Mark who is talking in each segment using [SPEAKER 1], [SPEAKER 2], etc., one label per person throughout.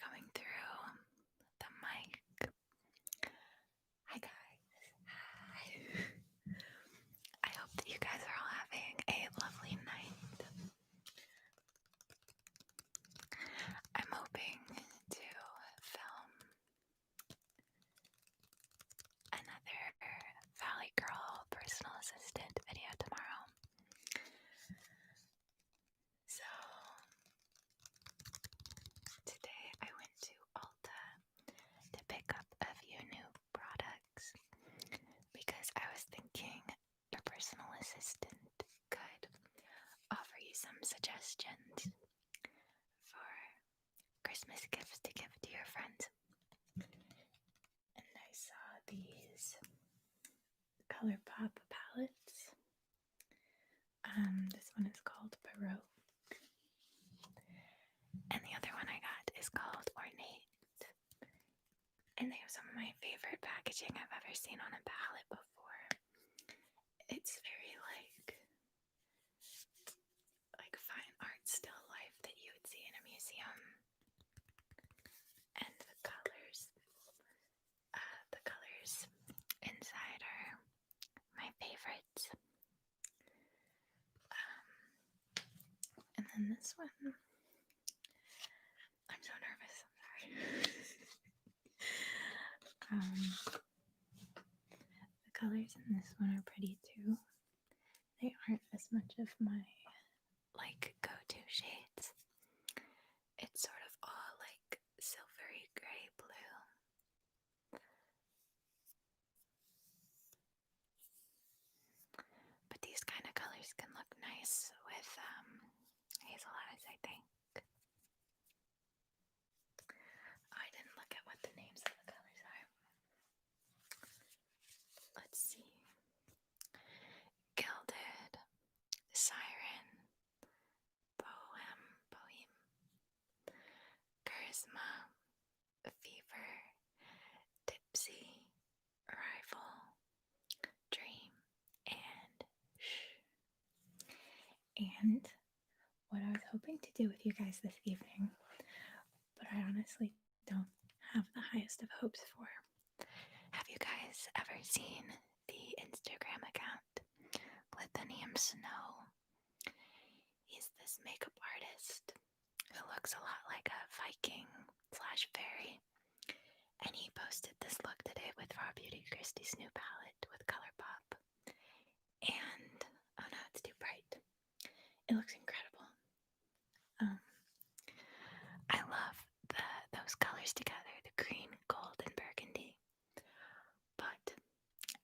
[SPEAKER 1] going through the mic. Hi guys. Hi. I hope that you guys are all having a lovely night. I'm hoping to film another Valley Girl personal assistant video tomorrow. So today I went to Ulta to pick up a few new products because I was thinking your personal assistant could offer you some suggestions for Christmas gifts to give to your friends. And I saw these ColourPop palettes. This one is called Baroque. And the other one I got is called Ornate. And they have some of my favorite packaging I've ever seen on a palette before. It's very like fine art still life that you would see in a museum. And the colors inside are my favorites. And then this one, I'm so nervous, I'm sorry. The colors in this one are pretty too. They aren't as much of my go-to shades. It's sort of all like silvery gray blue. But these kind of colors can look nice with hazel eyes, I think. I didn't look at what the names of the colors are. Let's see. Gilded, Siren, Bohème, Charisma, Fever, Tipsy, Rival, Dream, and Shh. And what I was hoping to do with you guys this evening, but I honestly don't have the highest of hopes for. Have you guys ever seen the Instagram account Lithium Snow? He's this makeup artist who looks a lot like a Viking / fairy. And he posted this look today with Raw Beauty Christie's new palette with ColourPop. And, oh no, it's too bright. It looks incredible. I love those colors together, the green, gold, and burgundy. But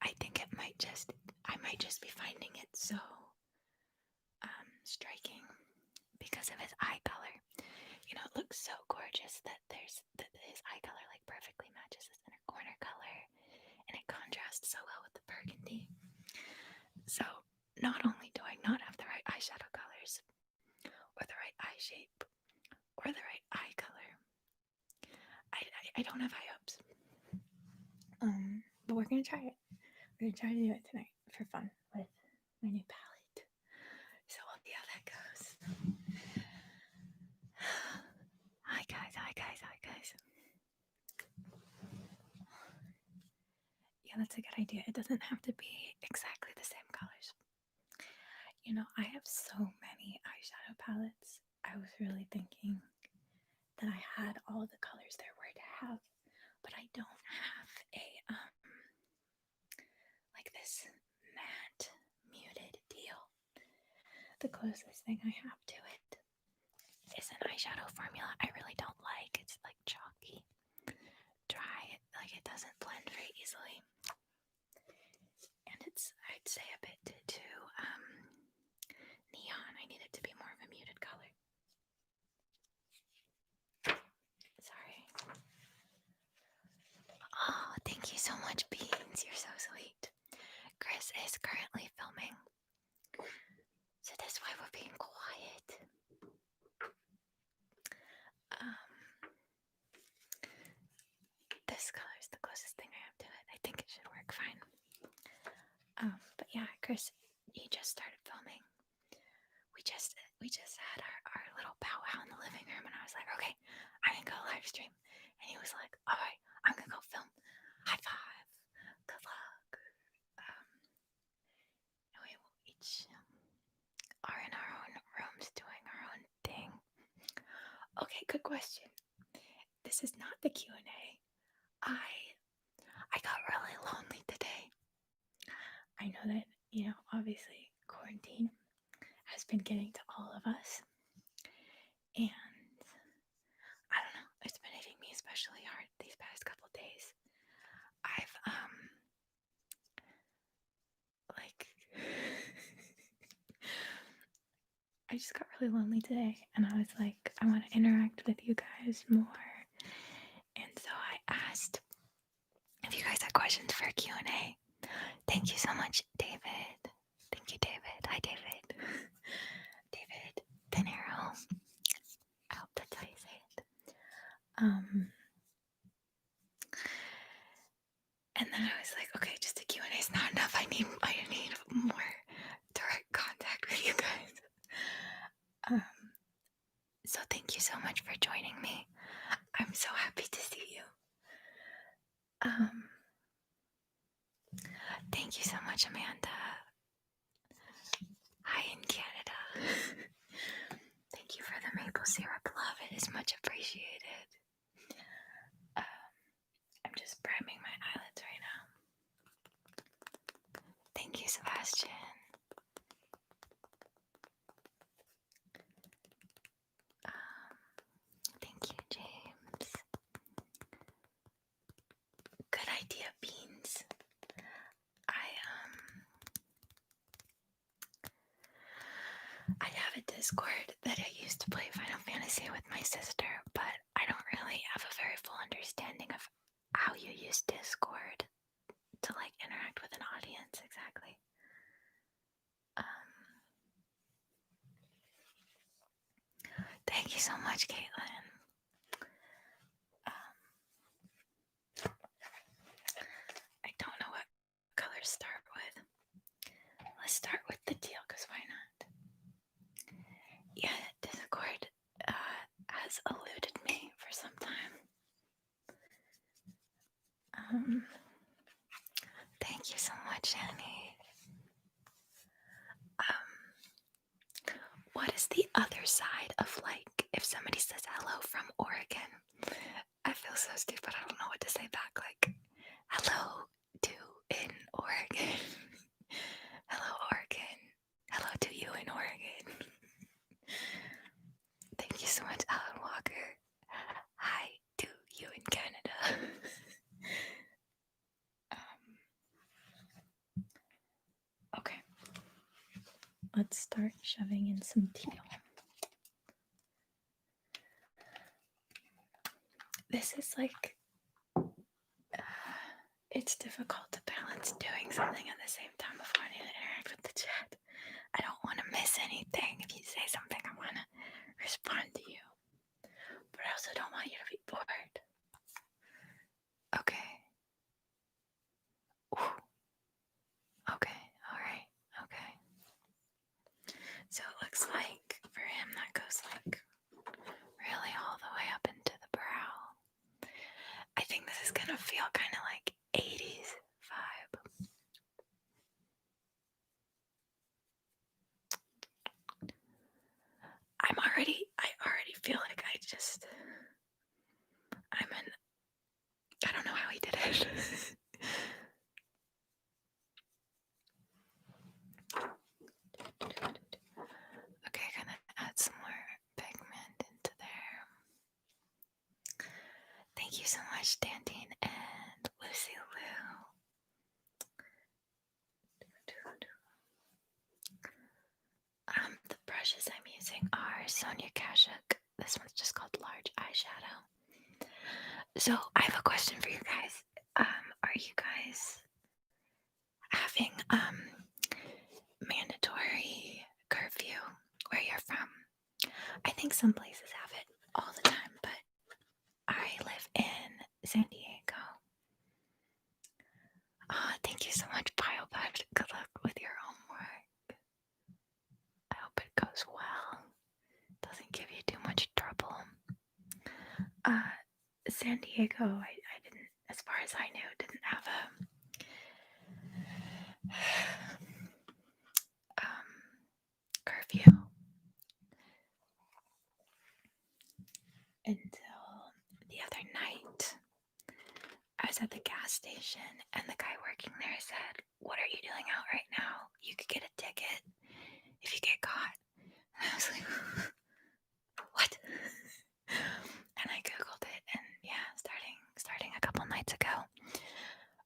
[SPEAKER 1] I think I might just be finding it so striking because of his eye color. You know, it looks so gorgeous that his eye color like perfectly matches his inner corner color, and it contrasts so well with the burgundy. So not only do I not have the right eyeshadow colors, or the right eye shape, or the right eye color, I don't have high hopes. But we're gonna try it. We're gonna try to do it tonight for fun with my new palette. So we'll see how that goes. Hi guys. Yeah, that's a good idea. It doesn't have to be exactly the same colors. You know, I have so many eyeshadow palettes. I was really thinking that I had all the colors there were to have, but I don't have a like this matte muted deal. The closest thing I have to it is an eyeshadow formula I really don't like. It's like chalky, dry, like it doesn't blend very easily. And it's, I'd say, a bit too neon. I need it to be more of a muted color. Sorry. Oh, thank you so much, Beans. You're so sweet. Chris is currently filming, so that's why we're being quiet. This color is the closest thing I have to it. I think it should work fine. But yeah, Chris, he just started filming. We just had our little powwow in the living room, and I was like, okay, I can go live stream, and he was like, all right, I'm gonna go film. High five. Good luck. And we each are in our own rooms doing our own thing. Okay, good question. This is not the Q&A. I got really lonely today. I know that, obviously quarantine has been getting to all of us. And I don't know, it's been hitting me especially hard these past couple days. I've, I just got really lonely today, and I was like, I want to interact with you guys more. And so I asked if you guys had questions for Q&A. Thank you so much, David. Thank you, David. Hi, David. David De Niro. I hope that's how you say it. And then I was like, okay, just a Q&A is not enough. I need more direct contact with you guys. So thank you so much for joining me. I'm so happy to see you. Thank you so much, Amanda. Hi in Canada. Thank you for the maple syrup love. It is much appreciated. I'm just priming my eyelids right now. Thank you, Sebastian. Thank you, James. Good idea, Beans. I have a Discord that I used to play Final Fantasy with my sister, but I don't really have a very full understanding of how you use Discord to interact with an audience exactly. Thank you so much, Caitlin. I don't know what colors start with. Let's start with the teal, because why not? Yeah, Discord has eluded me for some time. Thank you so much, Annie. What is the other side of if somebody says hello from Oregon? I feel so stupid. I don't know what to say back. Hello to in Oregon. Hello, Oregon. Hello to you in Oregon. Thank you so much, Alan Walker. Hi to you in Canada. Okay. Let's start shoving in some teal. This is it's difficult to balance doing something at the same time of wanting to interact with the chat. I don't want to miss anything. If you say something, I want to respond to you. But I also don't want you to be bored. Okay. Ooh. Okay, alright, okay. So it looks like for him that goes really all the way up into the brow. I think this is gonna feel kind of 80s vibe. I already feel like I don't know how he did it. Okay, gonna add some more pigment into there. Thank you so much, Dantine and Lucy Lou. The brushes I'm using are Sonia Kashuk. This one's just called Large Eyeshadow. So I have a question for you guys. Are you guys having mandatory curfew where you're from? I think some places have it all the time, but I live in San Diego. Thank you so much, BioBud. Good luck with your homework. I hope it goes well. Doesn't give you too much trouble. San Diego, I didn't, as far as I knew, didn't have a curfew until the other night. I was at the gas station and the guy working there said, "What are you doing out right now? You could get a ticket if you get caught." And I was like, what? And I googled it, and yeah, starting a couple nights ago,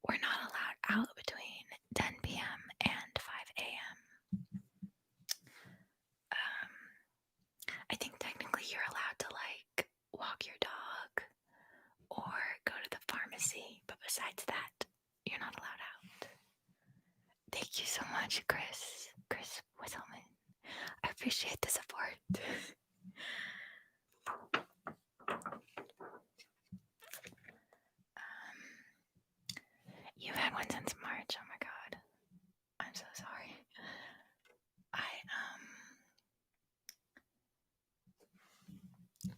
[SPEAKER 1] we're not allowed out between 10 p.m. and 5 a.m. I think technically you're allowed to like walk your dog or go to the pharmacy, but besides that, you're not allowed out. Thank you so much, Chris Whistleman. I appreciate the support. You've had one since March. Oh my god. I'm so sorry.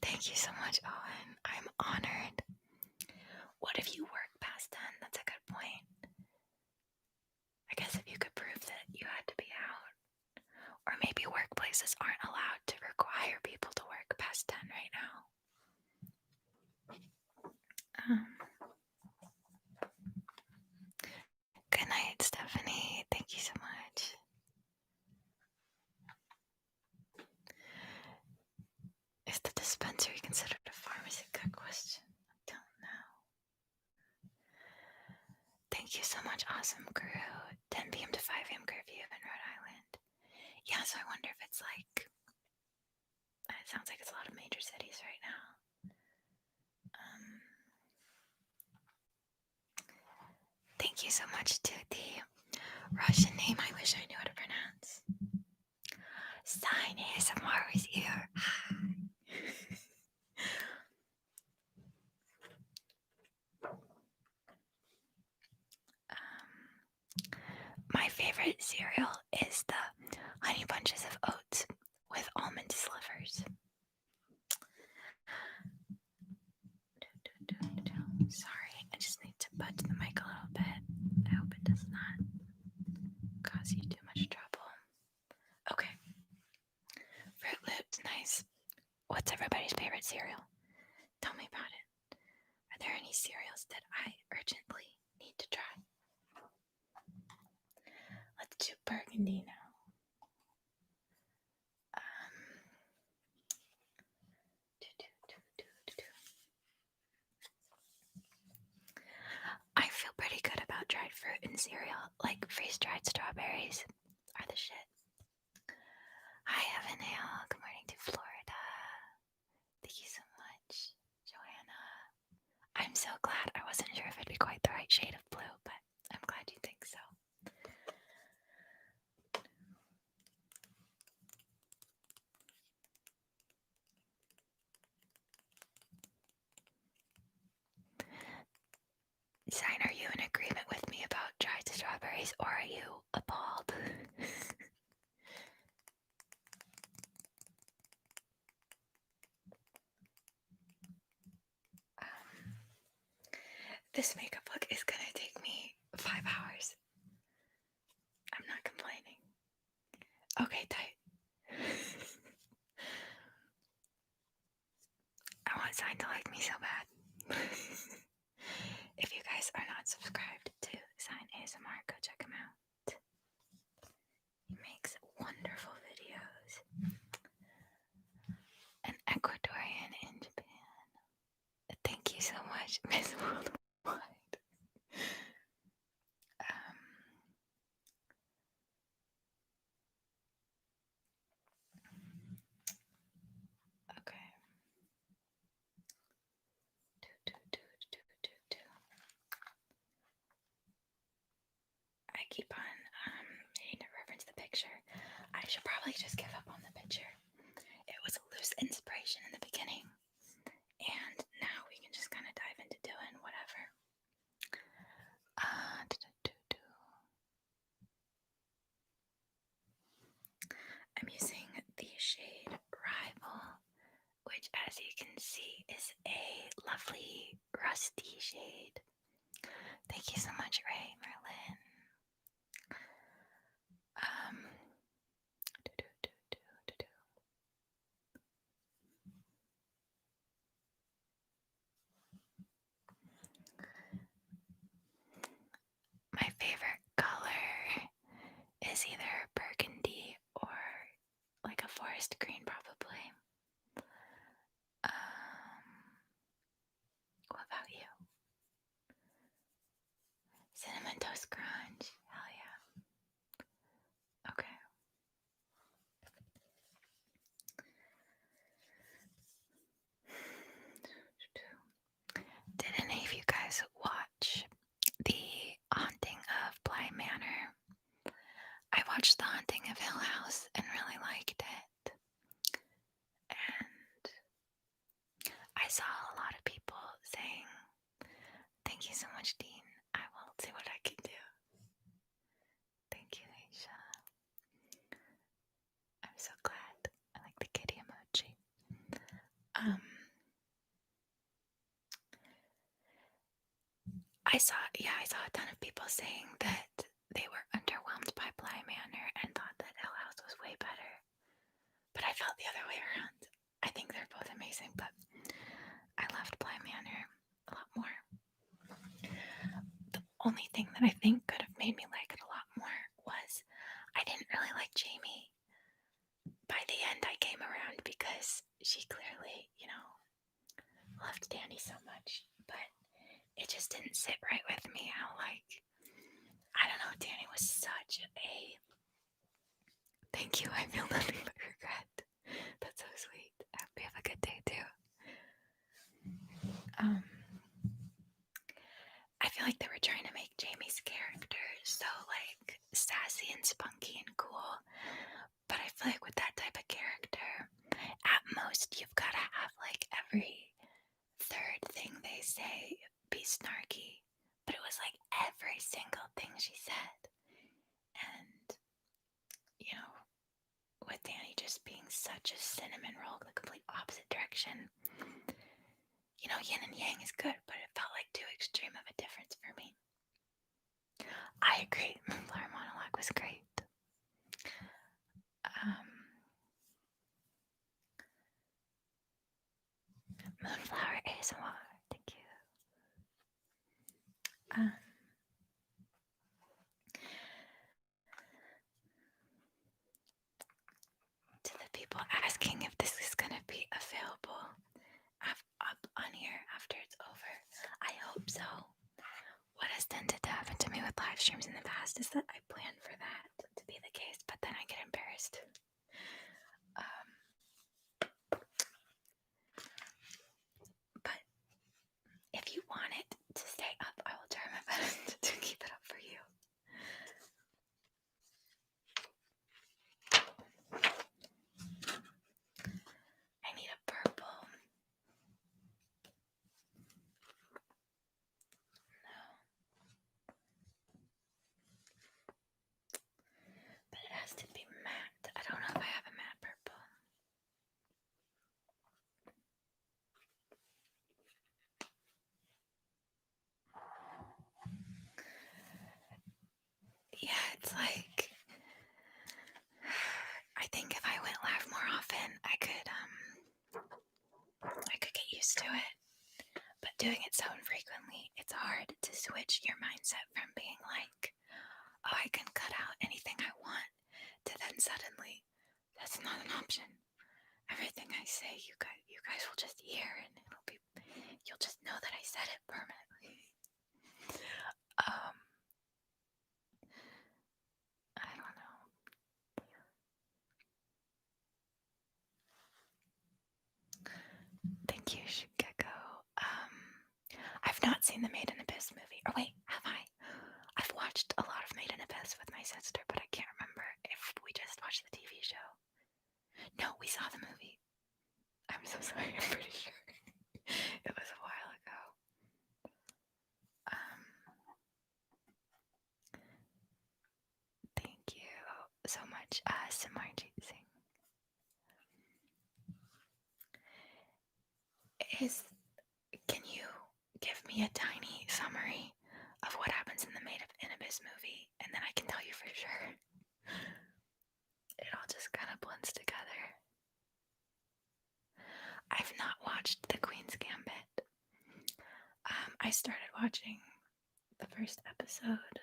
[SPEAKER 1] Thank you so much, Owen. I'm honored. What if you work past 10? That's a good point. I guess if you could prove that you had to be out. Or maybe workplaces aren't allowed to require people to work past 10 right now. Good night, Stephanie. Thank you so much. Is the dispensary considered a pharmacy? Good question. I don't know. Thank you so much, awesome crew. 10 p.m. to 5 a.m. curfew in Rhode Island. Yeah, so I wonder if it's like, it sounds like it's a lot of major cities right now. Thank you so much to the Russian name I wish I knew how to pronounce. Sign ASMR is here. My favorite cereal is the Honey Bunches of Oats with almond slivers. Sorry, I just need to budge the mic a little bit. I hope it does not cause you too much trouble. Okay. Fruit Loops, nice. What's everybody's favorite cereal? Tell me about it. Are there any cereals that I urgently need to try? Let's do burgundy now. I feel pretty good about dried fruit and cereal. Like freeze-dried strawberries are the shit. Hi, Evanale. Good morning to Florida. Thank you so much, Joanna. I'm so glad. I wasn't sure if it'd be quite the right shade of blue, but I'm glad you think so. Sign, are you in agreement with me about dried strawberries, or are you appalled? This makeup look is gonna take me 5 hours. I'm not complaining. Okay, tight. I want Sign to like me so bad. If you guys are not subscribed to Sign ASMR, go check him out. He makes wonderful videos. An Ecuadorian in Japan. Thank you so much, Miss Worldwide. Okay. I keep on needing to reference the picture. I should probably just give up on the picture. It was a loose inspiration in the beginning, and now we can just kind of dive into doing whatever. I'm using the shade Rival, which, as you can see, is a lovely rusty shade. Thank you so much, Ray Merlin. My favorite color is either burgundy or like a forest green, probably. What about you? Cinnamon Toast Crunch. Hell yeah. Okay. Did any of you guys watch The Haunting of Bly Manor? I watched The Haunting of Hill House and really liked it. And I saw a lot of people saying, thank you so much, Dean. I will see what I can do. Thank you, Aisha. I'm so glad. I like the kitty emoji. I saw a ton of people saying that they were underwhelmed by Bly Manor and thought that Hill House was way better. But I felt the other way around. I think they're both amazing, but I loved Bly Manor a lot more. The only thing that I think could have made me like it a lot more was I didn't really like Jamie. By the end, I came around because she clearly, loved Danny so much, but it just didn't sit right with me how, I don't know, Danny was such a... Thank you, I feel nothing but regret. That's so sweet. I hope you have a good day, too. I feel like they were trying to make Jamie's character so, sassy and spunky and cool, but I feel like with that type of character, at most, you've got to have, every third thing they say be snarky, but it was every single thing she said. And with Danny just being such a cinnamon roll, the complete opposite direction, yin and yang is good, but it felt like too extreme of a difference for me. I agree, Moonflower Monologue was great. Moonflower ASMR, thank you. To the people asking if this is going to be available up on here after it's over, I hope so. What has tended to happen to me with live streams in the past is that I plan for that to be the case, but then I get embarrassed. But if you want it to stay up, I will try my best to keep it up for you. I need a purple. No. But it has to be matte. I don't know if I have a matte purple. Yeah, it's I think if I went live more often, I could get used to it. But doing it so infrequently, it's hard to switch your mindset from being oh, I can cut out anything I want, to then suddenly, that's not an option. Everything I say, you guys will just hear, and you'll just know that I said it permanently. I don't know. Thank you, Shigeko. I've not seen the Made in Abyss movie. Or wait, have I? I've watched a lot of Made in Abyss with my sister, but I can't remember if we just watched the TV show. No, we saw the movie. I'm so sorry, I'm pretty sure. It was a while ago. Thank you so much, Samarjit Singh. Can me a tiny summary of what happens in the Maid of Abyss movie, and then I can tell you for sure. It all just kind of blends together. I've not watched The Queen's Gambit. I started watching the first episode,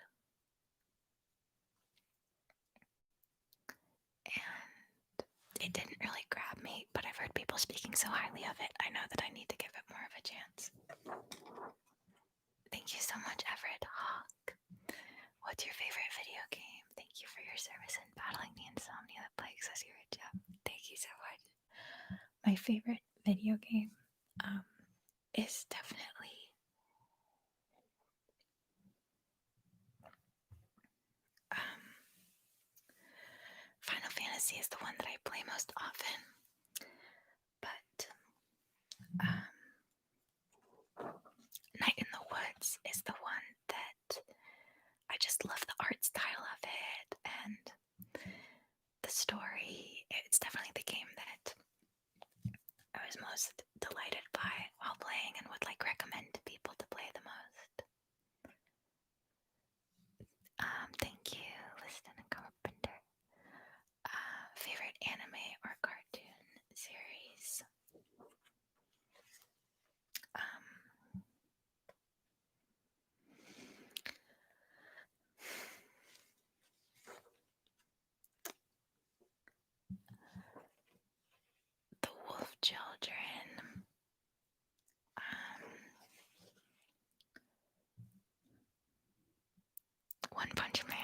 [SPEAKER 1] and it didn't really grab me, but I've heard people speaking so highly of it, I know that I need to give it more of a chance. Thank you so much, Everett Hawk. What's your favorite video game? Thank you for your service in battling the insomnia that plagues us here at Gem. Thank you so much. My favorite video game is definitely Final Fantasy is the one that I play most often, but Night in the Woods is the one that I just love the art style of it and the story. It's definitely the game that I was most delighted by while playing and would like recommend to people to play the most. Thank you, Liston and Carpenter. Favorite anime or cartoon series? The Wolf Children. One Punch Man.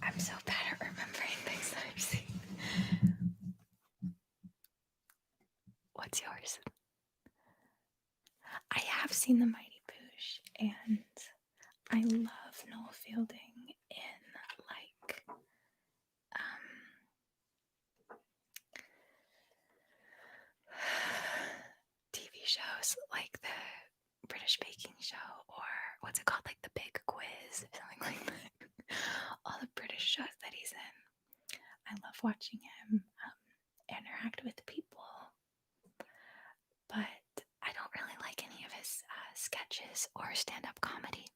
[SPEAKER 1] I'm so bad at remembering things that I've seen. What's yours? I have seen The Mighty Boosh, and I love Noel Fielding in like TV shows like the British Baking Show, or what's it called, like The Big Quiz, or something like that. All the British shows that he's in. I love watching him interact with people, but I don't really like any of his sketches or stand-up comedy.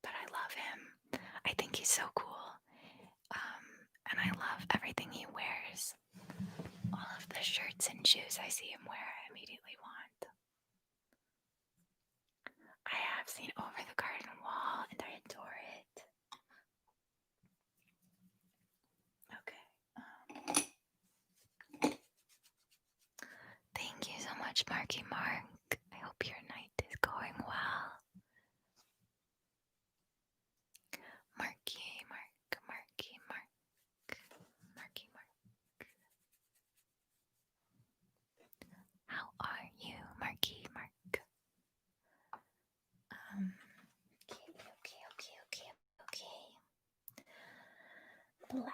[SPEAKER 1] But I love him. I think he's so cool. And I love everything he wears. All of the shirts and shoes I see him wear, I immediately want. I have seen Over the Garden Wall, and I adore it. Okay. Thank you so much, Marky Mark. I hope your night is going well. Marky Mark, Marky Mark, Marky Mark. How are you, Marky Mark? Okay. Black.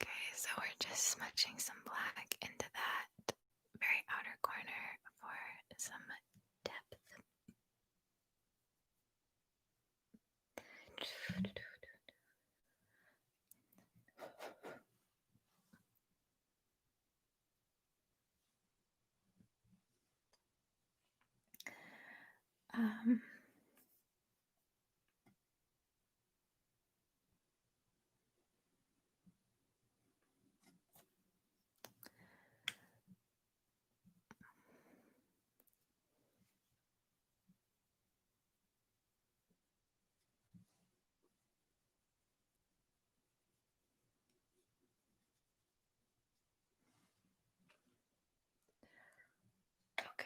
[SPEAKER 1] Okay, so we're just smudging some black into that very outer corner for some depth. Okay.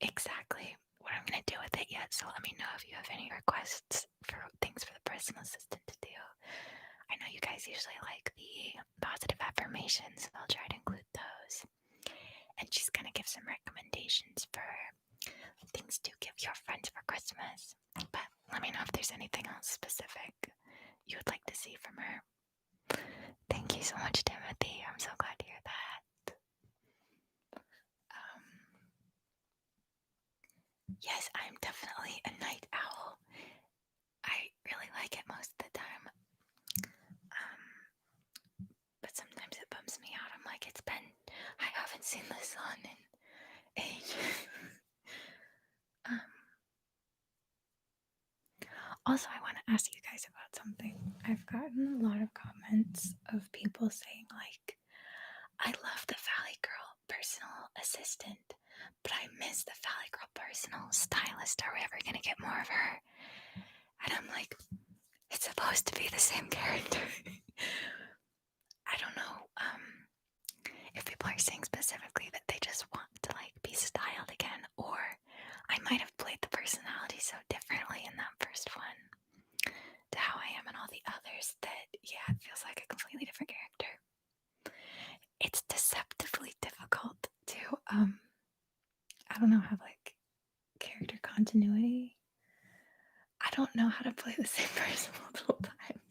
[SPEAKER 1] exactly what I'm gonna do with it yet, so let me know if you have any requests for things for the personal assistant to do. I know you guys usually like the positive affirmations, so I'll try to include those. And she's gonna give some recommendations for things to give your friends for Christmas. But let me know if there's anything else specific you would like to see from her. Thank you so much, Timothy. I'm so glad to hear that. Yes, I'm definitely a night owl. I really like it most of the time. But sometimes it bums me out. I'm like, I haven't seen the sun in ages. Also, I want to ask you guys about something. I've gotten a lot of comments of people saying, like, I love the Valley Girl personal assistant, but I miss the Valley Girl personal stylist. Are we ever going to get more of her? And I'm like, it's supposed to be the same character. I don't know if people are saying specifically that they just want to like be styled again, or I might have played the personality so differently in that first one to how I am in all the others that, yeah, it feels like a completely different character. It's deceptively difficult to, I don't know, have like character continuity. I don't know how to play the same person multiple times.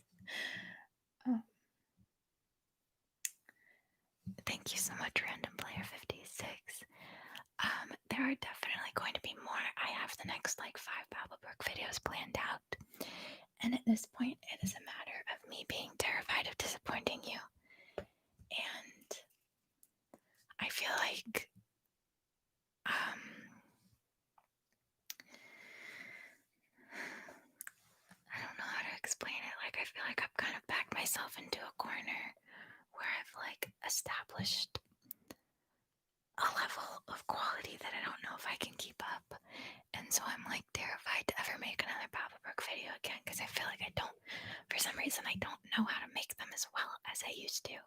[SPEAKER 1] Thank you so much, Random Player 56. There are definitely going to be more. I have the next like 5 Babblebrook videos planned out. And at this point, it is a matter of me being terrified of disappointing you. And I feel like I don't know how to explain it. Like, I feel like I've kind of backed myself into a corner where I've like established a level of quality that I don't know if I can keep up. And so I'm like terrified to ever make another Babblebrook video again because I feel like for some reason, I don't know how to make them as well as I used to.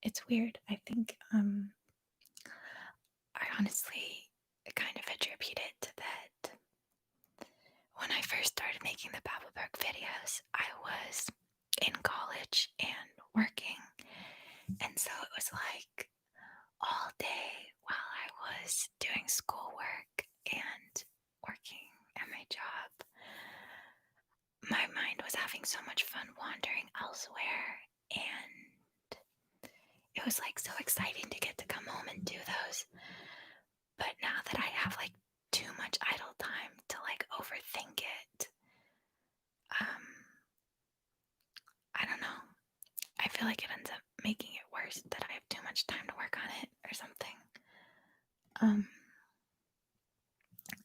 [SPEAKER 1] It's weird. I think I honestly kind of attribute it to that. When I first started making the Babblebrook videos, I was in college and working, and so it was like all day while I was doing schoolwork and working at my job, my mind was having so much fun wandering elsewhere, and it was like so exciting to get to come home and do those. But now that I have like too much idle time to like overthink it, I don't know. I feel like it ends up making it worse that I have too much time to work on it or something.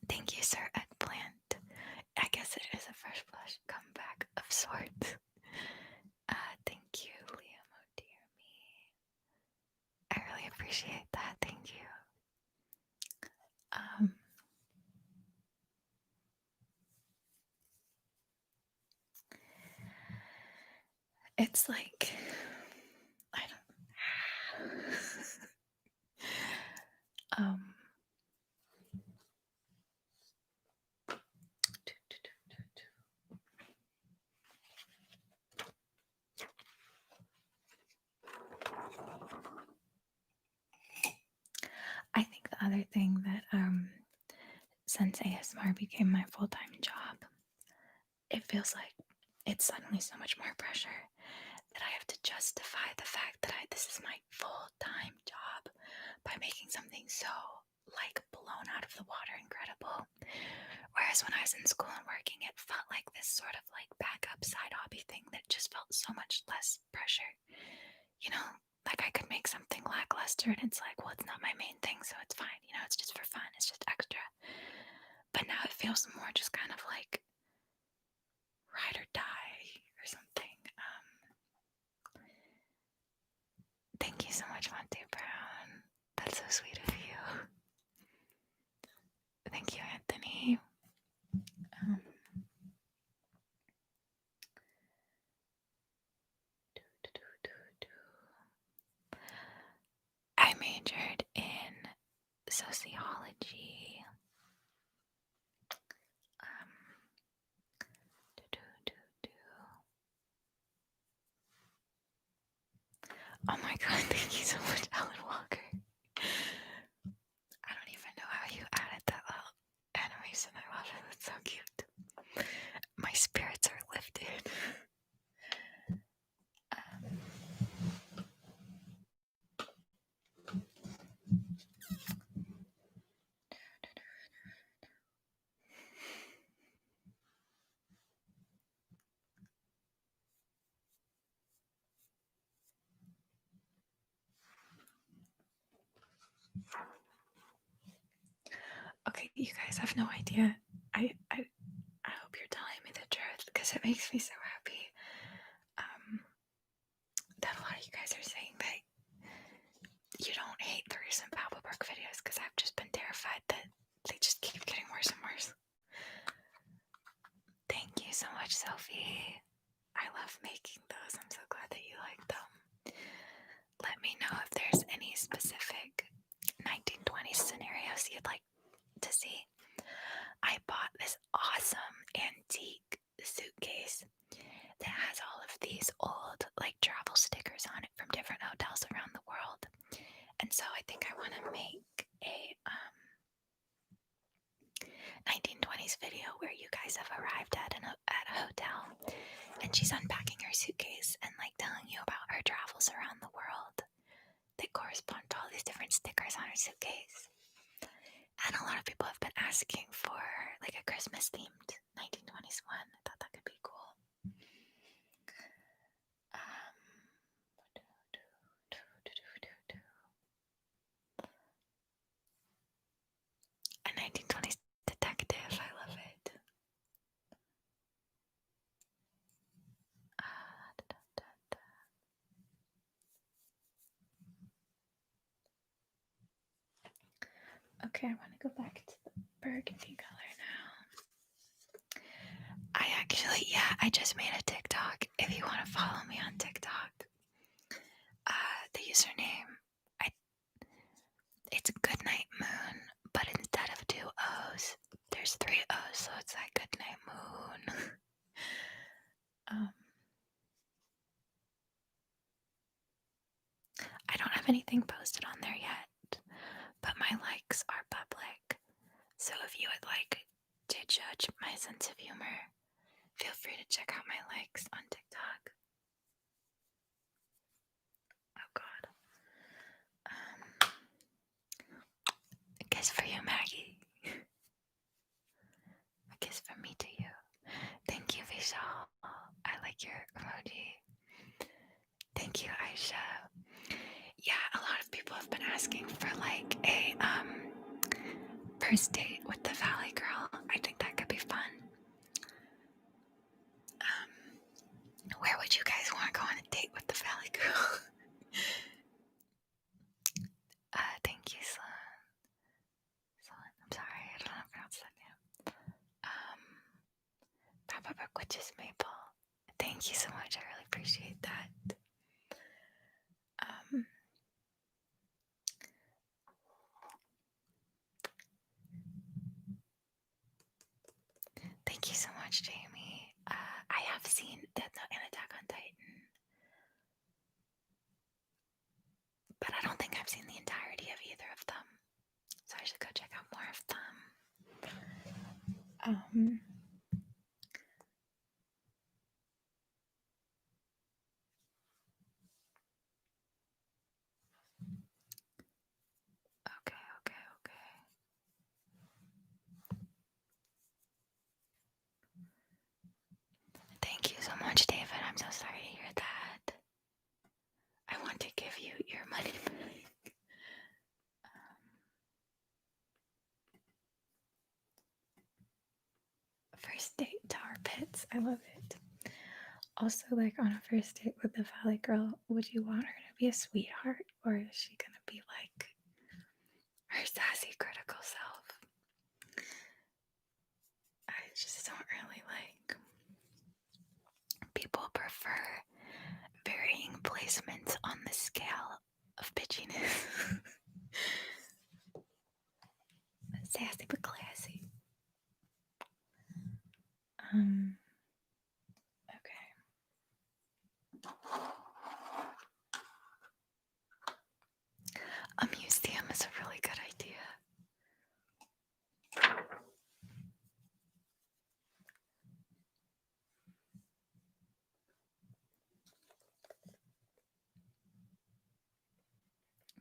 [SPEAKER 1] Thank you, Sir Eggplant. I guess it is a Fresh Flush comeback of sorts. Thank you, Liam. Oh dear me. I really appreciate that. Thank you. It's like I don't. I think the other thing that since ASMR became my full-time job, it feels like it's suddenly so much more pressure that I have to justify the fact that this is my full-time job by making something so like blown out of the water incredible. Whereas when I was in school and working, it felt like this sort of like backup side hobby thing that just felt so much less pressure. You know, like I could make something lackluster and it's like, well, it's not my main thing, so it's fine. You know, it's just for fun. It's just extra. But now it feels more just kind of like ride or die or something. Thank you so much, Monte Brown. That's so sweet of you. Thank you, Anthony. I majored in sociology. apology. Oh my god, thank you so much, Alan Walker. I don't even know how you added that little animation. I love it. It's so cute. My spirits are lifted. Okay, you guys have no idea. I hope you're telling me the truth because it makes me so happy. That a lot of you guys are saying that you don't hate the recent Pappelbrook videos because I've just been terrified that they just keep getting worse and worse. Thank you so much, Sophie. I love making those. I'm so glad that you like them. Let me know if there's any specific 1920s scenarios you'd like to see. I bought this awesome antique suitcase that has all of these old like travel stickers on it from different hotels around the world. And so I think I want to make a 1920s video where you guys have arrived at a hotel and she's unpacking her suitcase and like telling you about her travels around the world that correspond to all these different stickers on her suitcase. And a lot of people have been asking for like a Christmas themed 1920s one. I thought that could be cool. A 1920s detective. I love it. Okay, I want to go back to the burgundy color now. I just made a TikTok. If you want to follow me on TikTok, the username, it's Goodnight Moon, but instead of 2 O's, there's 3 O's, so it's like Goodnight Moon. I don't have anything posted on there yet, but my likes are public. So if you would like to judge my sense of humor, feel free to check out my likes on TikTok. Oh god. A kiss for you, Maggie. A kiss from me to you. Thank you, Vishal. I like your emoji. Thank you, Aisha. Yeah, a lot of people have been asking for like a first date with the Valley Girl. I think that could be fun. Where would you guys want to go on a date with the Valley Girl? Thank you, Sloan. I'm sorry, I don't know how to pronounce that name. Papa Witch's Maple. Thank you so much. I really appreciate that. Thank you so much, Jamie. I have seen Death Note and Attack on Titan, but I don't think I've seen the entirety of either of them. So I should go check out more of them. Okay. Thank you so much, David. I'm so sorry to hear that. I want to give you your money back. First date tar pits. I love it. Also, like on a first date with the Valley Girl, would you want her to be a sweetheart, or is she gonna be like her sassy, critical self? I just don't really like. People prefer varying placements on the scale of bitchiness. sassy but classy. Okay. A museum is a really good idea. I'm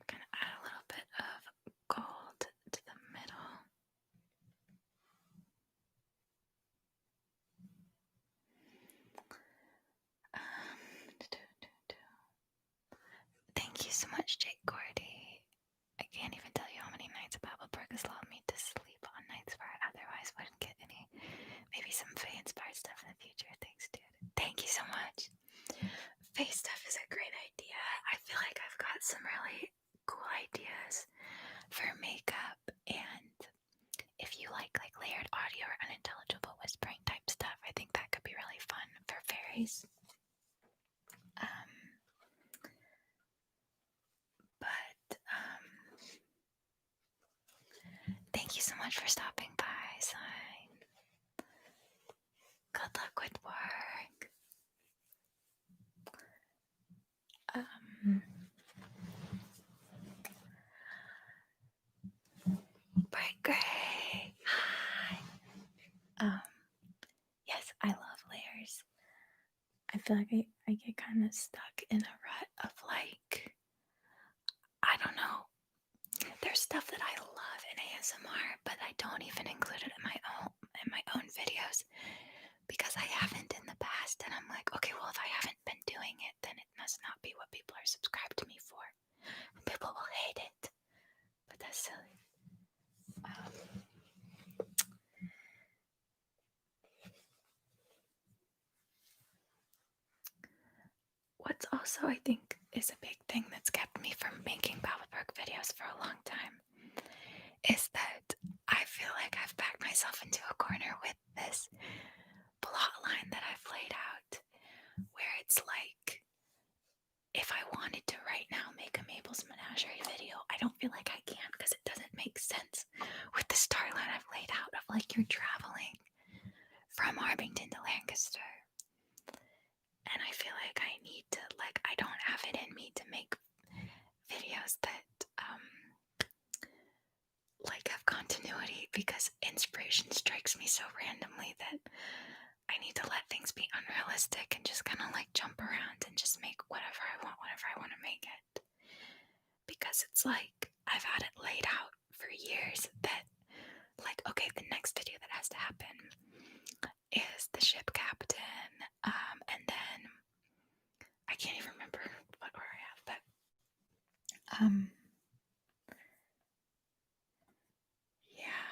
[SPEAKER 1] gonna add a little bit of gold to the middle. Thank you so much, Jake Gordy. I can't even tell you how many nights Babelberg has allowed me to sleep on nights where I otherwise wouldn't get any. Maybe some Faye-inspired stuff in the future. Thanks, dude. Thank you so much. Faye stuff is a great idea. I feel like I've got some really cool ideas for makeup, and if you like layered audio or unintelligible whispering type stuff, I think that could be really fun for fairies. Thank you so much for stopping by, Sign. Good luck with work. Bright gray. Hi. Yes, I love layers. I feel like I get kind of stuck in a rut of like, I don't know. There's stuff that I love in ASMR, but I don't even include it in my own videos because I haven't in the past, and I'm like, okay, well, if I haven't been doing it, then it must not be what people are subscribed to me for, and people will hate it. But that's silly. What's also, I think, is a big thing that's kept me from making Babelberg videos for a long time is that I feel like I've backed myself into a corner with this plot line that I've laid out, where it's like, if I wanted to right now make a Mabel's Menagerie video, I don't feel like I can because it doesn't make sense with the storyline I've laid out of like you're traveling from Harbington to Lancaster. And I feel like I need to, like, I don't have it in me to make videos that like have continuity because inspiration strikes me so randomly that I need to let things be unrealistic and just kind of like jump around and just make whatever I want to make it. Because it's like I've had it laid out for years that like, okay, the next video that has to happen is the ship captain, and then I can't even remember what order I have, but yeah.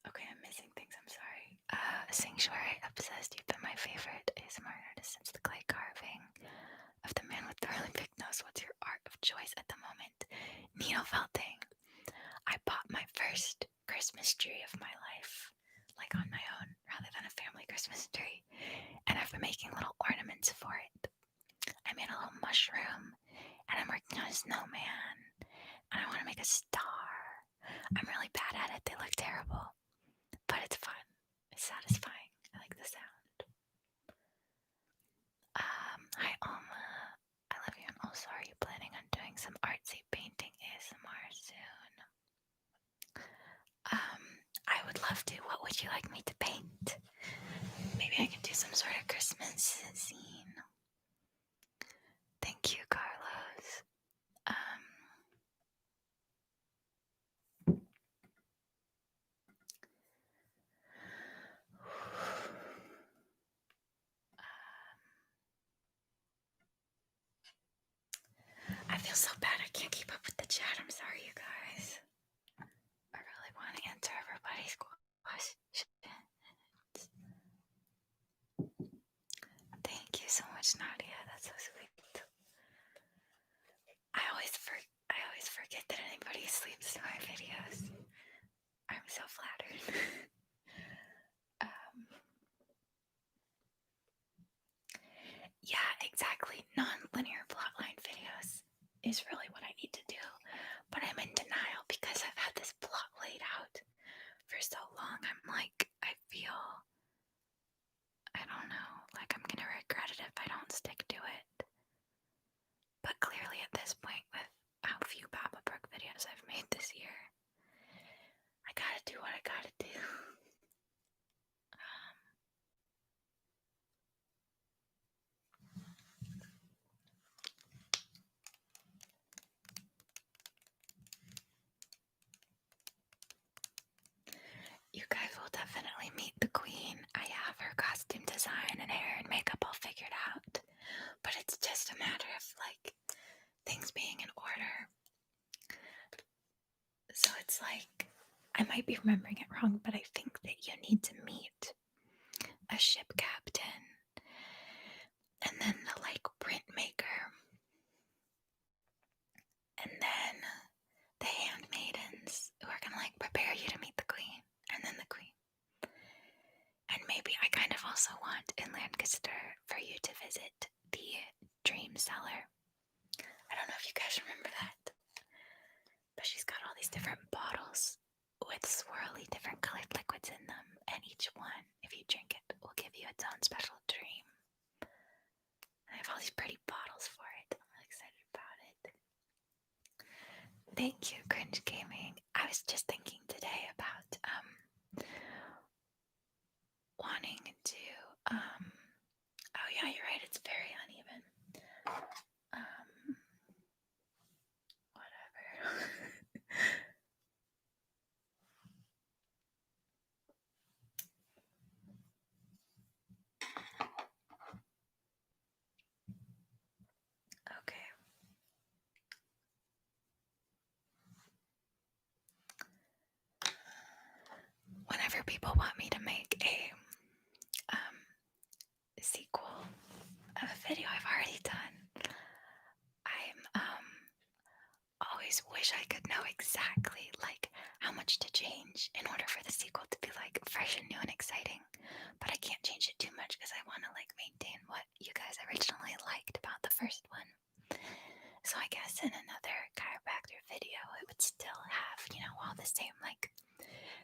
[SPEAKER 1] Okay, I'm missing things, I'm sorry. Sanctuary Obsessed, you've been my favorite ASMR artist since the clay carving of the man with the really big nose. What's your art of choice at the moment? Needle felting. I bought my first Christmas tree of my life, like on my own, rather than a family Christmas tree. And I've been making little ornaments for it. I made a little mushroom, and I'm working on a snowman, and I want to make a star. I'm really bad at it. They look terrible, but it's fun. It's satisfying. I like the sound. Hi Alma. I love you, and also are you planning on doing some artsy painting ASMR soon? I would love to. What would you like me to paint? Maybe I could do some sort of Christmas scene. Thank you, Carlos. I feel so bad I can't keep up with the chat. I'm sorry, you guys. I really want to answer everybody's questions. Thank you so much, Nadia. That's so sweet. I always forget that anybody sleeps to my videos. I'm so flattered. Yeah, exactly. Non-linear plotline videos is really what I need to do. But I'm in denial because I've had this plot laid out for so long, I'm like, I feel, I don't know, like I'm gonna regret it if I don't stick to it. But clearly at this point, with how few Papa Brook videos I've made this year, I gotta do what I gotta do. You guys will definitely meet the queen. I have her costume design and hair and makeup all figured out. But it's just a matter of, like, things being in order. So it's like, I might be remembering it wrong, but I think that you need to meet a ship captain and then the, like, printmaker and then the handmaidens who are gonna, like, prepare you to meet the queen, and then the queen. And maybe I kind of also want in Lancaster for you to visit the Dream Cellar. I don't know if you guys remember that, but she's got all these different bottles with swirly different colored liquids in them, and each one, if you drink it, will give you its own special dream. And I have all these pretty bottles for it. I'm really excited about it. Thank you, Cringe Gaming. I was just thinking today about wanting to oh yeah, you're right, it's very uneven. Whatever. Okay. Whenever people want me to make a sequel of a video I've already done, I'm always wish I could know exactly like how much to change in order for the sequel to be like fresh and new and exciting. But I can't change it too much because I want to like maintain what you guys originally liked about the first one. So I guess in another chiropractor video it would still have, you know, all the same like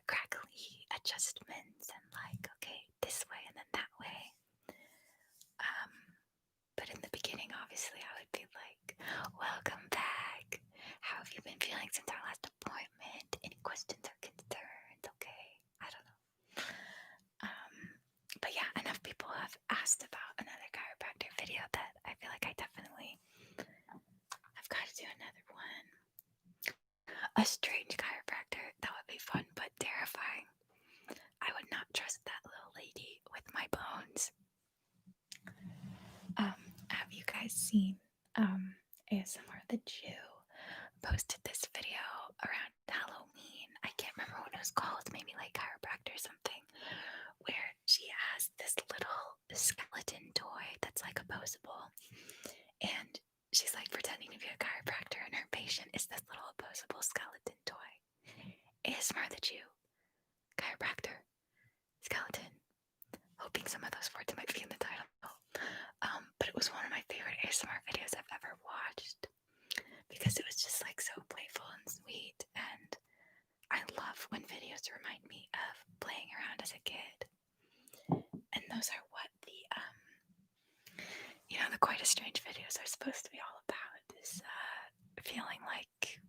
[SPEAKER 1] crackly adjustments and like, okay, this way and then that way. But in the beginning, obviously, I would be like, welcome back. How have you been feeling since our last appointment? Any questions or concerns? Okay, I don't know. But yeah, enough people have asked about another chiropractor video that I feel like I definitely have got to do another one. A strange chiropractor, that would be fun, but terrifying. I would not trust that little lady with my bones. Have you guys seen ASMR the Jew posted this video around Halloween? I can't remember what it was called, maybe like chiropractor or something, where she has this little skeleton toy that's like opposable, and she's like pretending to be a chiropractor, and her patient is this little opposable skeleton toy. ASMR the Jew, chiropractor, skeleton. Hoping some of those words might be in the title. But it was one of my favorite ASMR videos I've ever watched because it was just like so playful and sweet, and I love when videos remind me of playing around as a kid. And those are what the you know, the Quite a Strange videos are supposed to be all about, is feeling like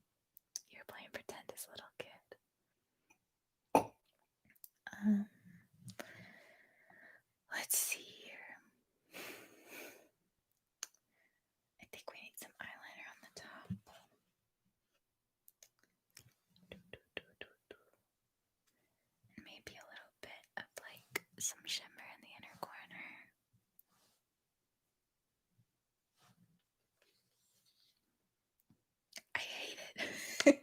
[SPEAKER 1] you're playing pretend as a little kid. Let's see here. I think we need some eyeliner on the top. And maybe a little bit of like some shimmer in the inner corner. I hate it.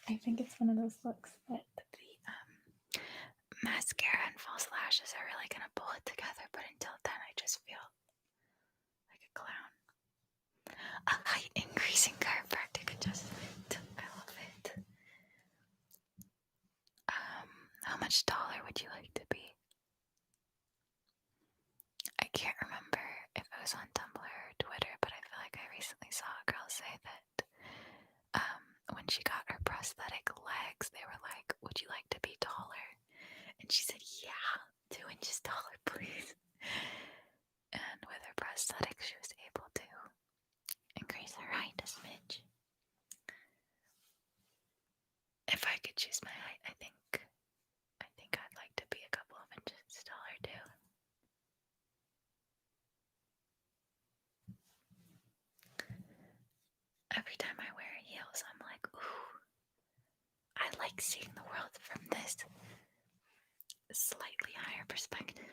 [SPEAKER 1] I think it's one of those looks that the mascara and false lashes are really gonna pull it together, but until then I just feel like a clown. A height increasing chiropractic adjustment. I love it. How much taller would you like to be? I can't remember if it was on Tumblr or Twitter, but I feel like I recently saw a girl say that when she got her prosthetic legs, they were like, would you like to be taller like seeing the world from this slightly higher perspective.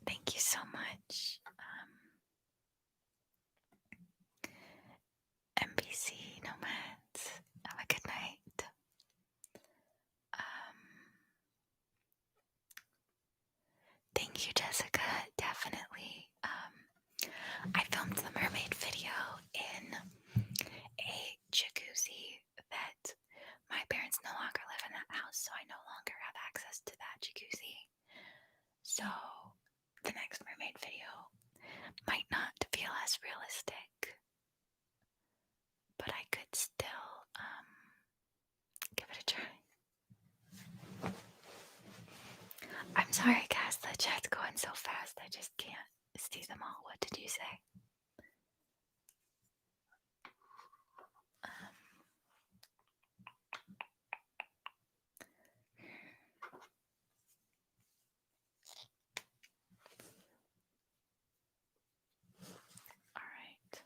[SPEAKER 1] Thank you so much. NBC Nomads, have a good night. Thank you, Jessica. Definitely. I filmed the mermaid video in a jacuzzi that my parents no longer live in that house, so I no longer have access to that jacuzzi. So the next mermaid video might not feel as realistic, but I could still give it a try. I'm sorry, guys, the chat's going so fast, I just can't see them all. What did you say? All right.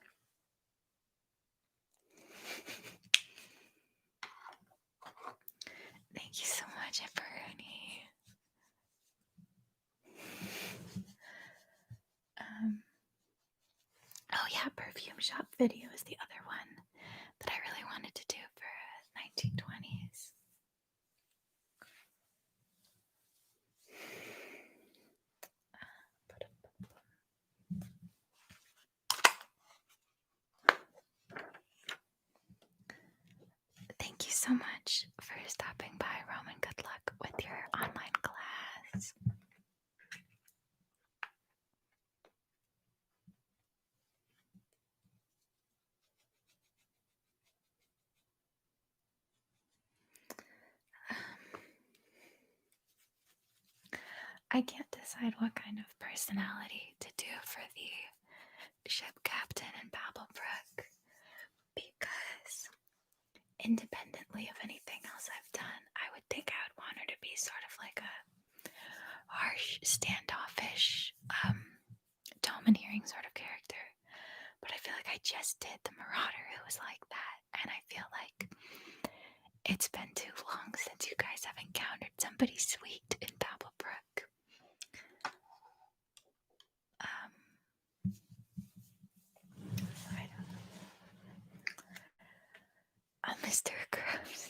[SPEAKER 1] Thank you so much, Everoni. Oh yeah, perfume shop video is the other one that I really wanted to do for 1920s. Thank you so much for stopping by, Roman. Good luck with your online class. I can't decide what kind of personality to do for the ship captain in Babelbrook, because independently of anything else I've done, I would think I would want her to be sort of like a harsh, standoffish, domineering sort of character. But I feel like I just did the Marauder who was like that, and I feel like it's been too long since you guys have encountered somebody sweet in Babelbrook. I don't know. Mr. Krabs.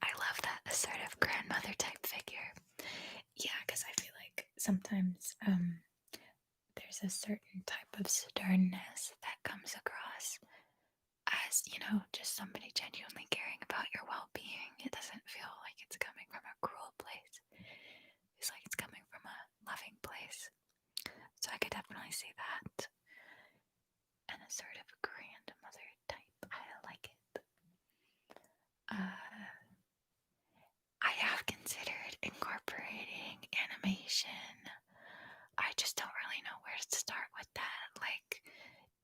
[SPEAKER 1] I love that assertive grandmother type figure. Yeah, because I feel like sometimes there's a certain type of sternness that comes across as, you know, just somebody genuinely caring about your well-being. It doesn't feel like it's coming from a cruel place. It's like it's coming from a loving place. So I could definitely see that. An assertive grandmother type. I like it. I have considered incorporating animation. I just don't really know where to start with that. Like,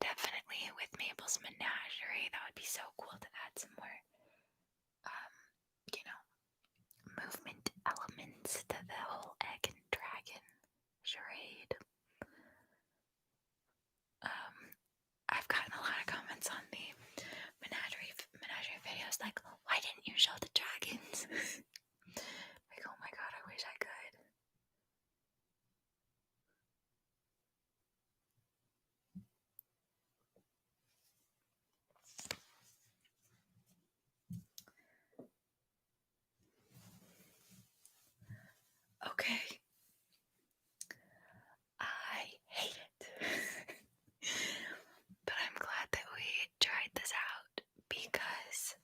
[SPEAKER 1] definitely with Mabel's menagerie, that would be so cool to add some more, you know, movement elements to the whole egg and dragon charade. I've gotten a lot of comments on the menagerie videos, like, why didn't you show the dragons? Like, oh my god, I wish I could. Okay. I hate it. But I'm glad that we tried this out, because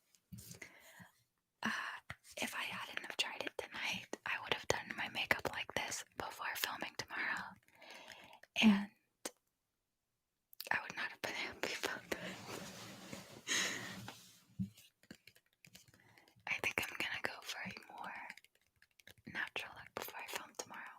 [SPEAKER 1] if I hadn't have tried it tonight, I would have done my makeup like this before filming tomorrow, and I would not have been happy about that. I think I'm gonna go for a more natural look before I film tomorrow.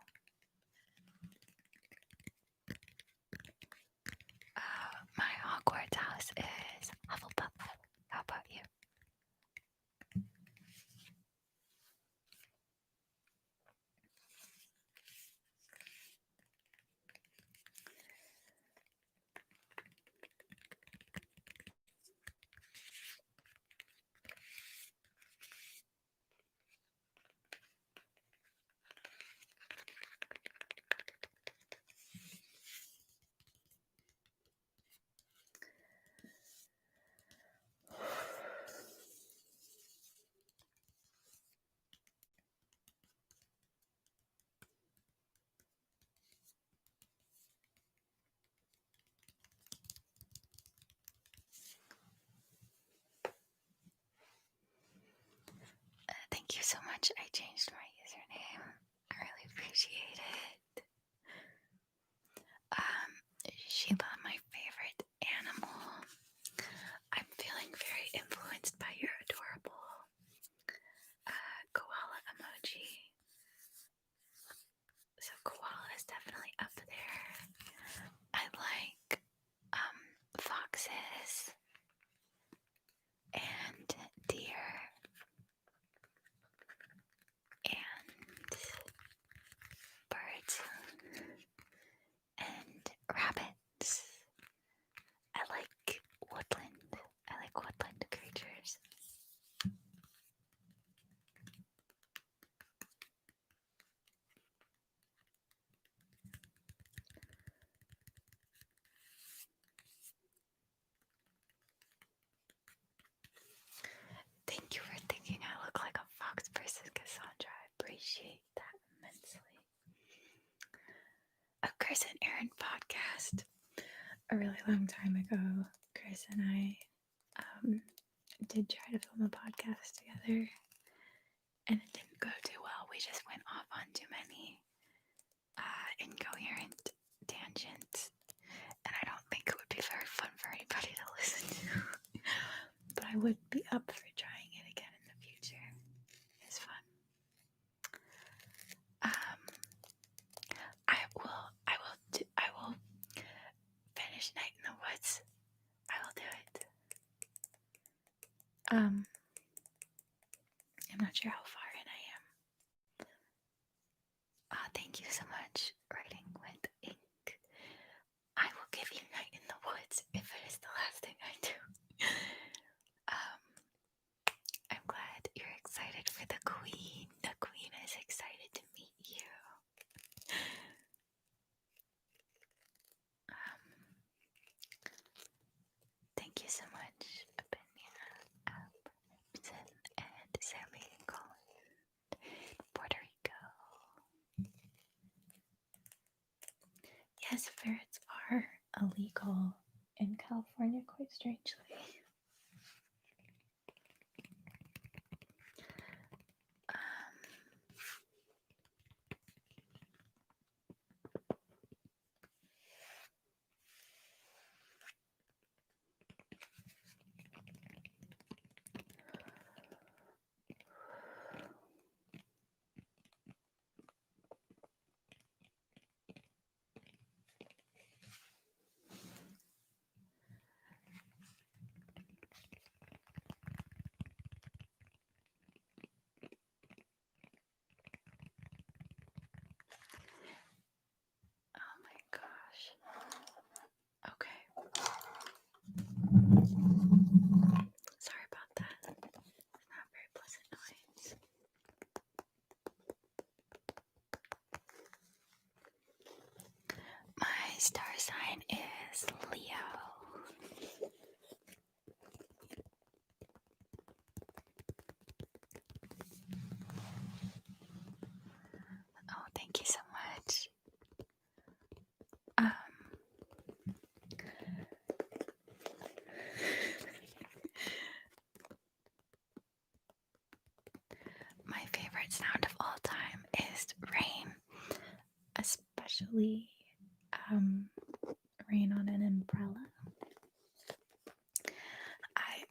[SPEAKER 1] much I changed my username. I really appreciate it. Sheila, my favorite animal. I'm feeling very influenced by your adorable koala emoji. So koala is definitely up there. I like foxes and deer and birds and rabbits. I like woodland. I like woodland creatures. Thank you for thinking I look like a fox versus Cassandra. I appreciate that immensely. A Chris and Aaron podcast. A really long time ago, Chris and I did try to film a podcast together, and it didn't go too well. We just went off on too many incoherent tangents, and I don't think it would be very fun for anybody to listen to. But I would be up for trying it again in the future. It's fun. I will finish Night in the Woods. I will do it. I'm not sure how far in I am. Thank you so much, Writing with Ink. I will give you Night in the Woods if it is the last thing I do. I'm glad you're excited for the Queen. The Queen is excited to meet you. Thank you so much, Benina, Abson, and Sammy and Colin, Puerto Rico. Yes, ferrets are illegal in California, quite strangely. Sorry about that. It's not a very pleasant noise. My star sign is Leo. Oh, thank you so much. My favorite sound of all time is rain, especially rain on an umbrella. I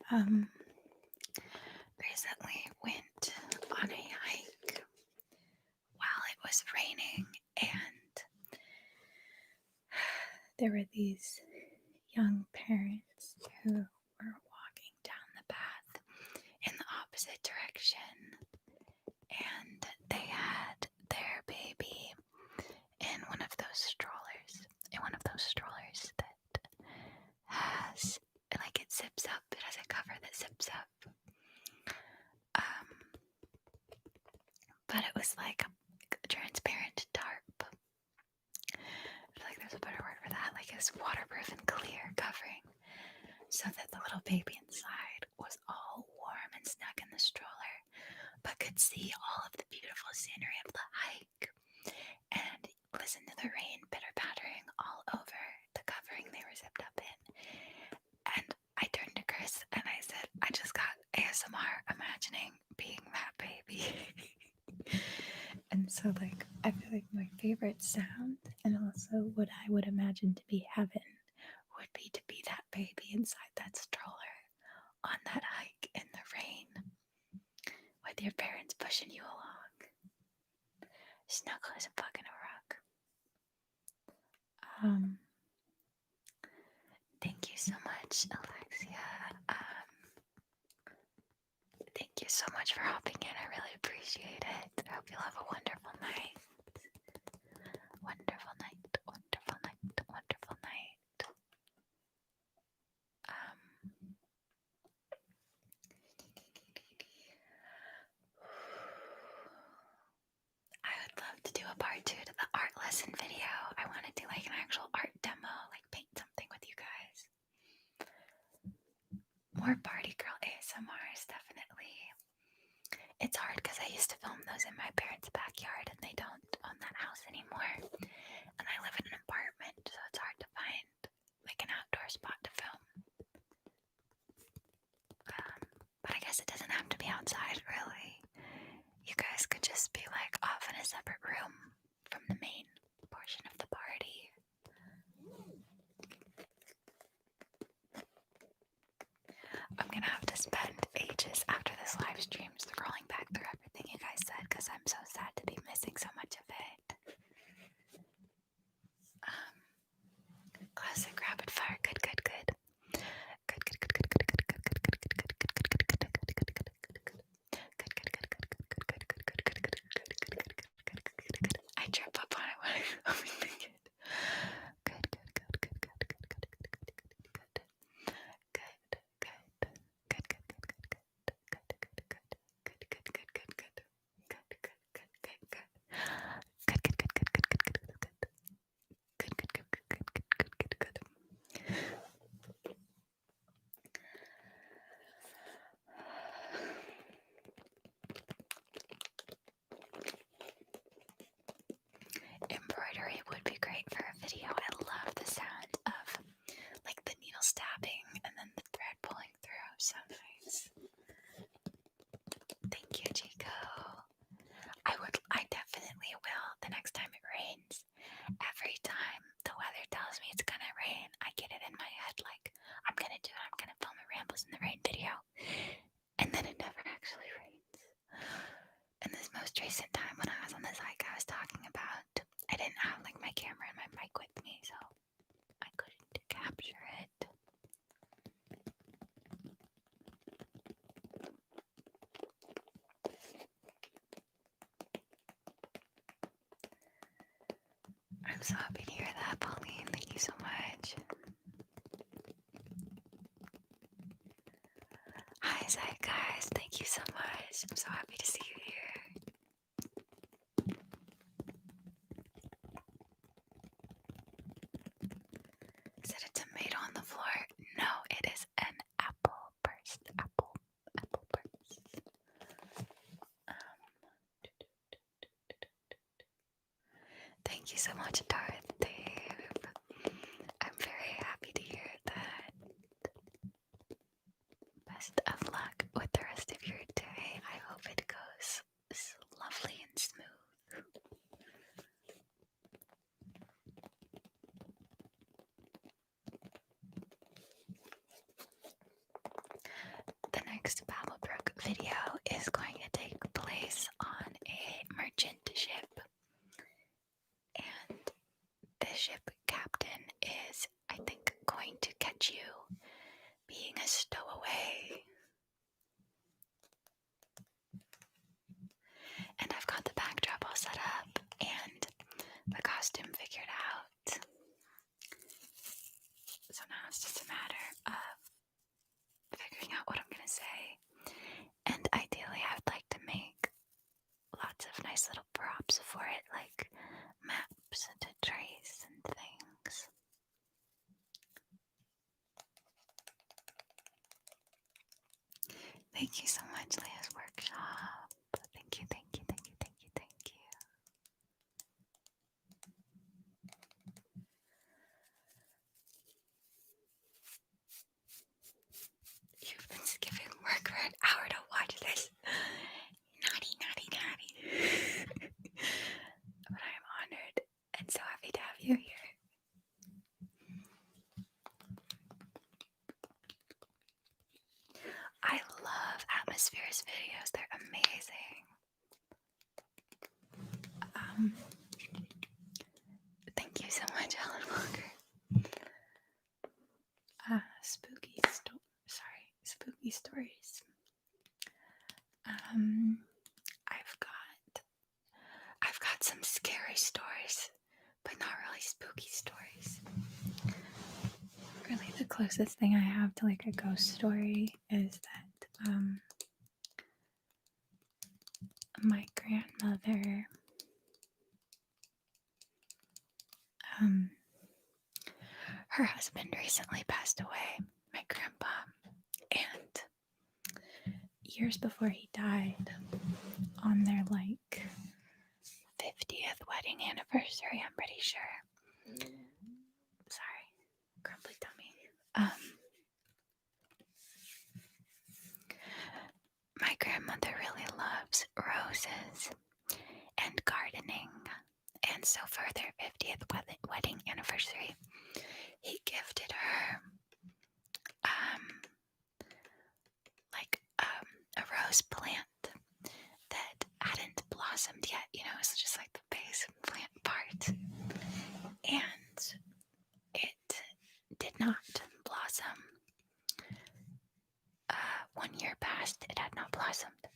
[SPEAKER 1] recently went on a hike while it was raining, and there were these young parents who were walking down the path in the opposite direction, and they had their baby in one of those strollers, that has, like, it zips up, it has a cover that zips up, but it was like a transparent tarp. I feel like there's a better word for that, like it's waterproof and clear covering, so that the little baby inside was all warm and snug in the stroller, but could see all of the beautiful scenery of the hike and listen to the rain pitter-pattering all over the covering they were zipped up in. And I turned to Chris and I said, I just got ASMR imagining being that baby. So, like, I feel like my favorite sound, and also what I would imagine to be heaven, would be to be that baby inside that stroller on that hike in the rain with your parents pushing you along, snuggle as a bug in a rug. Thank you so much, Alexia. Thank you so much for hopping in. I really appreciate it. I hope you'll have a wonderful night. Wonderful night, wonderful night, wonderful night. I would love to do a part 2 to the art lesson video. I want to do like an actual art demo, like paint something with you guys. More party girl ASMRs, definitely. It's hard because I used to film those in my parents' backyard and they don't own that house anymore. And I live in an apartment, so it's hard to find like an outdoor spot to film. But I guess it doesn't have to be outside, really. You guys could just be like off in a separate room from the main portion of the party. I'm gonna have to spend ages after this live stream scrolling back through everything you guys said because I'm so sad to be missing so much of it. Classic rapid fire. Good. I trip up on it when I think it. Good. Embroidery would be great for a video. I love the sound of like the needle stabbing and then the thread pulling through. So nice. Thank you, Chico. I definitely will the next time it rains. Every time the weather tells me it's gonna rain, I get it in my head like I'm gonna film a Rambles in the Rain video. And then it never actually rains. And this most recent time when I was on this hike I was talking about, I didn't have like my camera and my mic with me, so I couldn't capture it. I'm so happy to hear that, Pauline. Thank you so much. Hi, Zach, guys. Thank you so much. I'm so happy to see you here. Is it a tomato on the floor? No, it is an apple burst. Apple burst. Thank you so much, Dorothy. I'm very happy to hear that. Best of luck with the rest of your day. I hope it goes lovely and smooth. The next Babblebrook video is going to take place on a merchant ship. And the ship captain is, I think, going to catch you being a stowaway. And I've got the backdrop all set up and the costume figured out. So now it's just a matter of figuring out what I'm going to say. And ideally, I would like to make lots of nice little props for it, like maps and a trace and things. Thank you so much, Leah's Workshop. Thank you. You've been skipping work for an hour to watch this. Naughty. Walker's videos. They're amazing. Thank you so much, Alan Walker. Spooky stories. I've got some scary stories, but not really spooky stories. Really, the closest thing I have to like a ghost story is that my grandmother her husband recently passed away, my grandpa, and years before he died, on their like 50th wedding anniversary, I'm pretty sure. Sorry, grumbly tummy. My grandmother really loves roses and gardening, and so for their 50th wedding anniversary, he gifted her a rose plant that hadn't blossomed yet. You know, it was just like the base plant part, and it did not blossom. 1 year passed, it had not blossomed.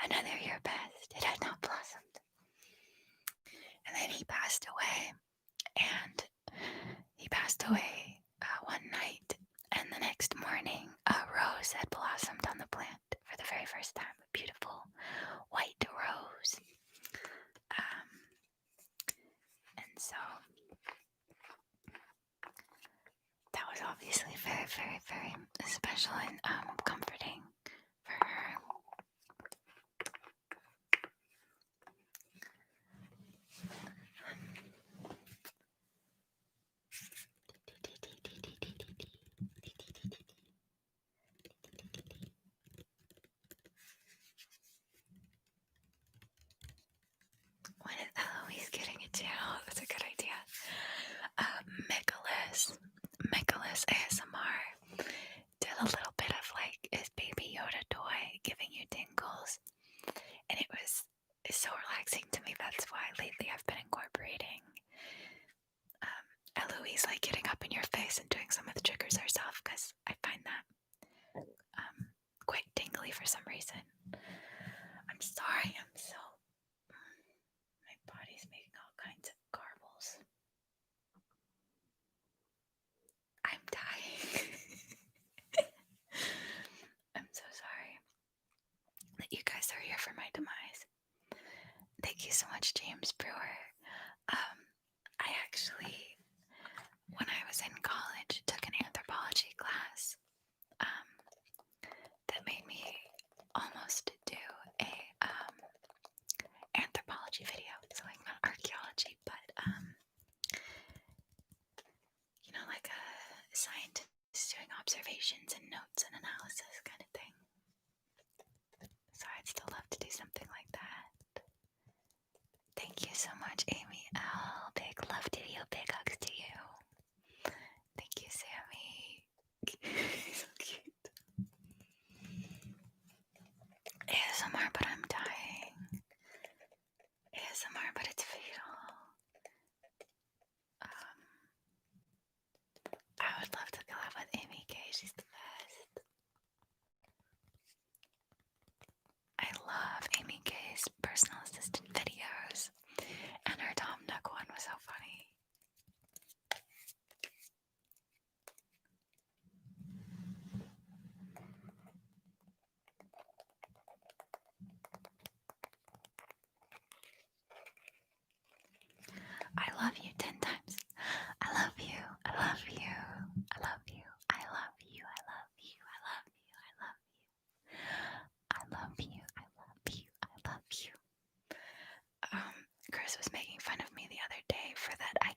[SPEAKER 1] Another year passed, it had not blossomed. And then he passed away, and he passed away one night, and the next morning a rose had blossomed on the plant for the very first time, a beautiful white rose. And so that was obviously very, very, very special and comforting for her. What is Eloise getting a channel? That's a good idea. Nicholas ASMR did a little bit of like his baby Yoda toy giving you tingles, and it's so relaxing to me. That's why lately I've been incorporating Eloise like getting up in your face and doing some of the triggers herself, because I find that quite tingly for some reason. I'm sorry, my body's making all kinds of garbles. I'm dying. I'm so sorry that you guys are here for my demise. Thank you so much, James Brewer. I actually, when I was in college, took an anthropology class that made me almost do a anthropology video. So like not archaeology, but you know, like a scientist doing observations and notes and analysis kind of thing. So I'd still love to do something like that. Thank you so much, Amy L. Big love to you, big hugs to you. Thank you, Sammy. So cute. ASMR, but I'm dying. ASMR, but it's fatal. I would love to collab with Amy K. She's the best. I love Amy K's personal assistant videos, and her Tom Nook one was so funny. I love you 10 times. I love you. I love you. I love you. I love you. I love you. I love you. I love you. I love you. I love you. I love you. Chris was making fun of me the other day for that. I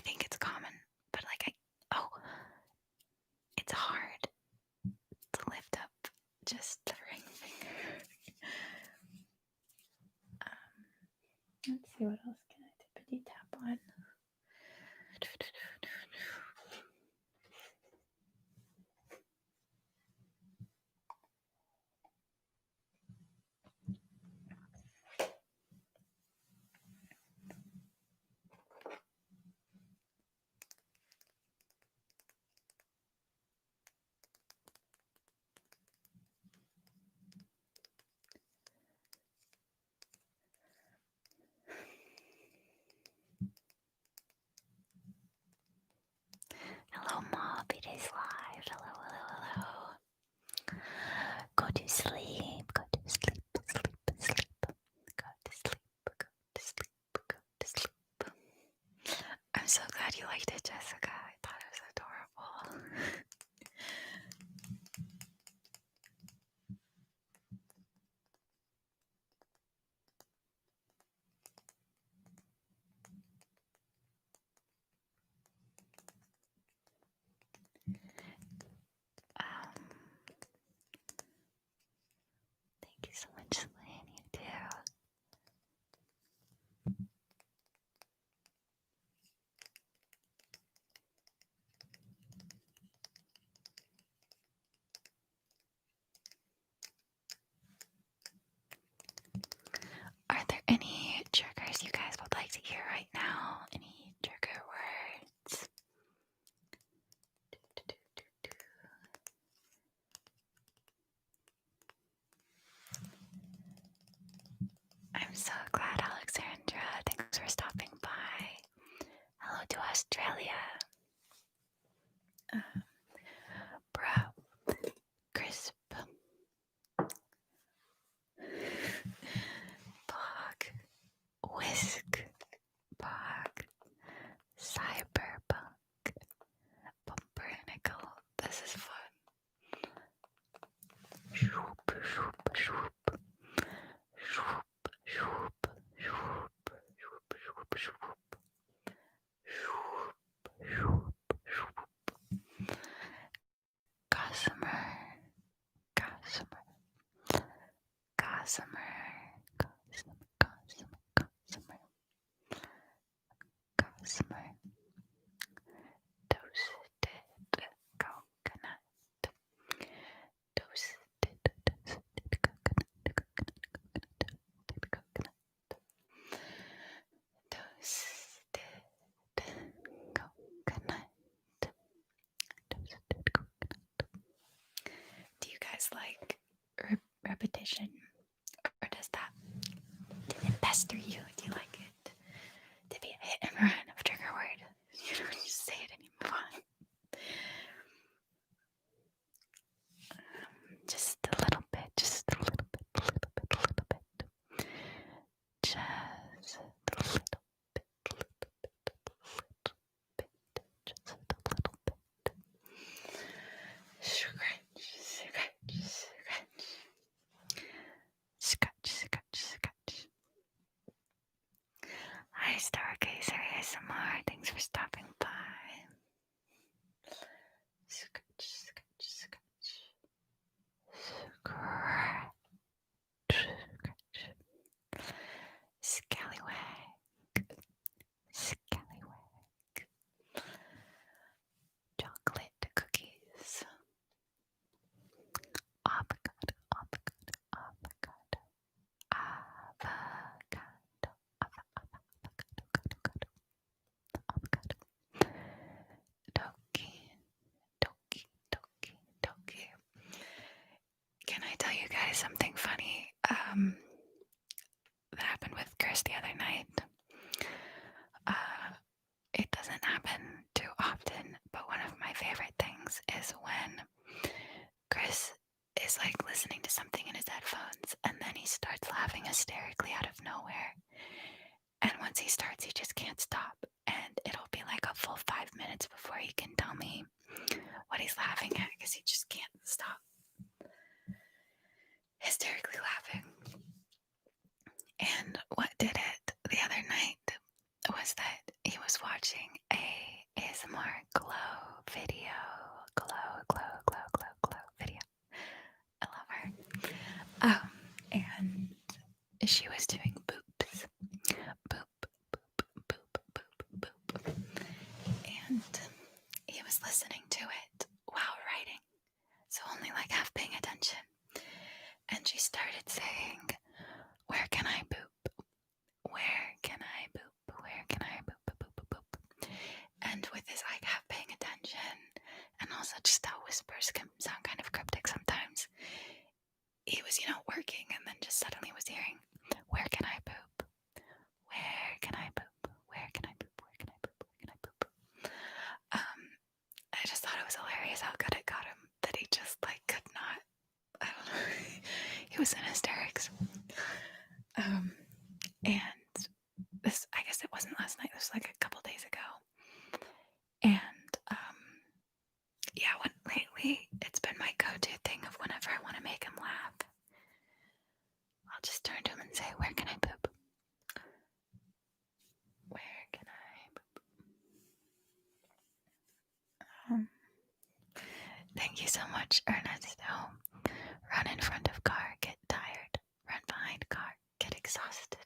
[SPEAKER 1] think it's common, but like it's hard to lift up just the ring finger. Let's see, what else can I tippity tap on? I'm so glad you liked it, Jessica. I thought it was adorable. Thank you so much, Lynn. You too. Are there any triggers you guys would like to hear right now? Any trigger words? I'm so glad, Alexandra. Thanks for stopping by. Hello to Australia. Bro. Crisp. Bog. Whisk. Bog. Cyberpunk. Pumpernickel. This is fun. Shoop, shoop, shoop. Shoop, shoop, shoop. Shoop, shoop, shoop. Shoop, shoop, shoop. Gossamer. Gossamer. Gossamer. Gossamer. Gossamer. Gossamer. Gossamer. Toasted coconut. Toasted coconut. Toasted coconut. Toasted coconut. Do you guys like repetition? Or does that pester you? Do you like it to be a hit and run of trigger word? You don't just say it and you move on. Just a little bit, just a little bit, a little bit, a little bit. Just a little bit, little bit, little bit, just a little bit. Scratch, scratch, scratch. Scratch, scratch, scratch. Hi, Stargazer ASMR. Thanks for stopping by. Scratch, scratch, scratch. Scratch, scratch. Scallywag. Scallywag. Chocolate cookies. Avocado, avocado, avocado. Avocado, avocado. Doki, doki, doki, doki. Can I tell you guys something funny that happened with Chris the other night? It doesn't happen too often, but one of my favorite things is when Chris is like listening to something in his headphones and then he starts laughing hysterically out of nowhere. And once he starts, he just can't stop. And it'll be like a full 5 minutes before he can tell me what he's laughing at because he just can't stop hysterically laughing. And what did it the other night was that he was watching a ASMR glow video. Glow video. I love her. And she was doing boops. Boop, boop, boop, boop, boop. And he was listening to it while writing, so only like half paying attention. And she started saying, "Where can I boop? Where can I boop? Where can I boop, boop, boop, boop, boop?" And with his like half paying attention, and also just how whispers can sound kind of cryptic sometimes, he was, working, and then just suddenly was hearing, "Where can I boop? Where can I boop? Where can I boop? Where can I boop? Where can I boop?" I just thought it was hilarious how good it got him that he just like could not. I don't know. He was in hysterics. And this, I guess it wasn't last night. It was like a couple days ago. And yeah, lately it's been my go-to thing of whenever I want to make him laugh, I'll just turn to him and say, "Where can I poop? Where can I poop?" Thank you so much, Ernest. Run in front of car, get tired. Run behind car, get exhausted.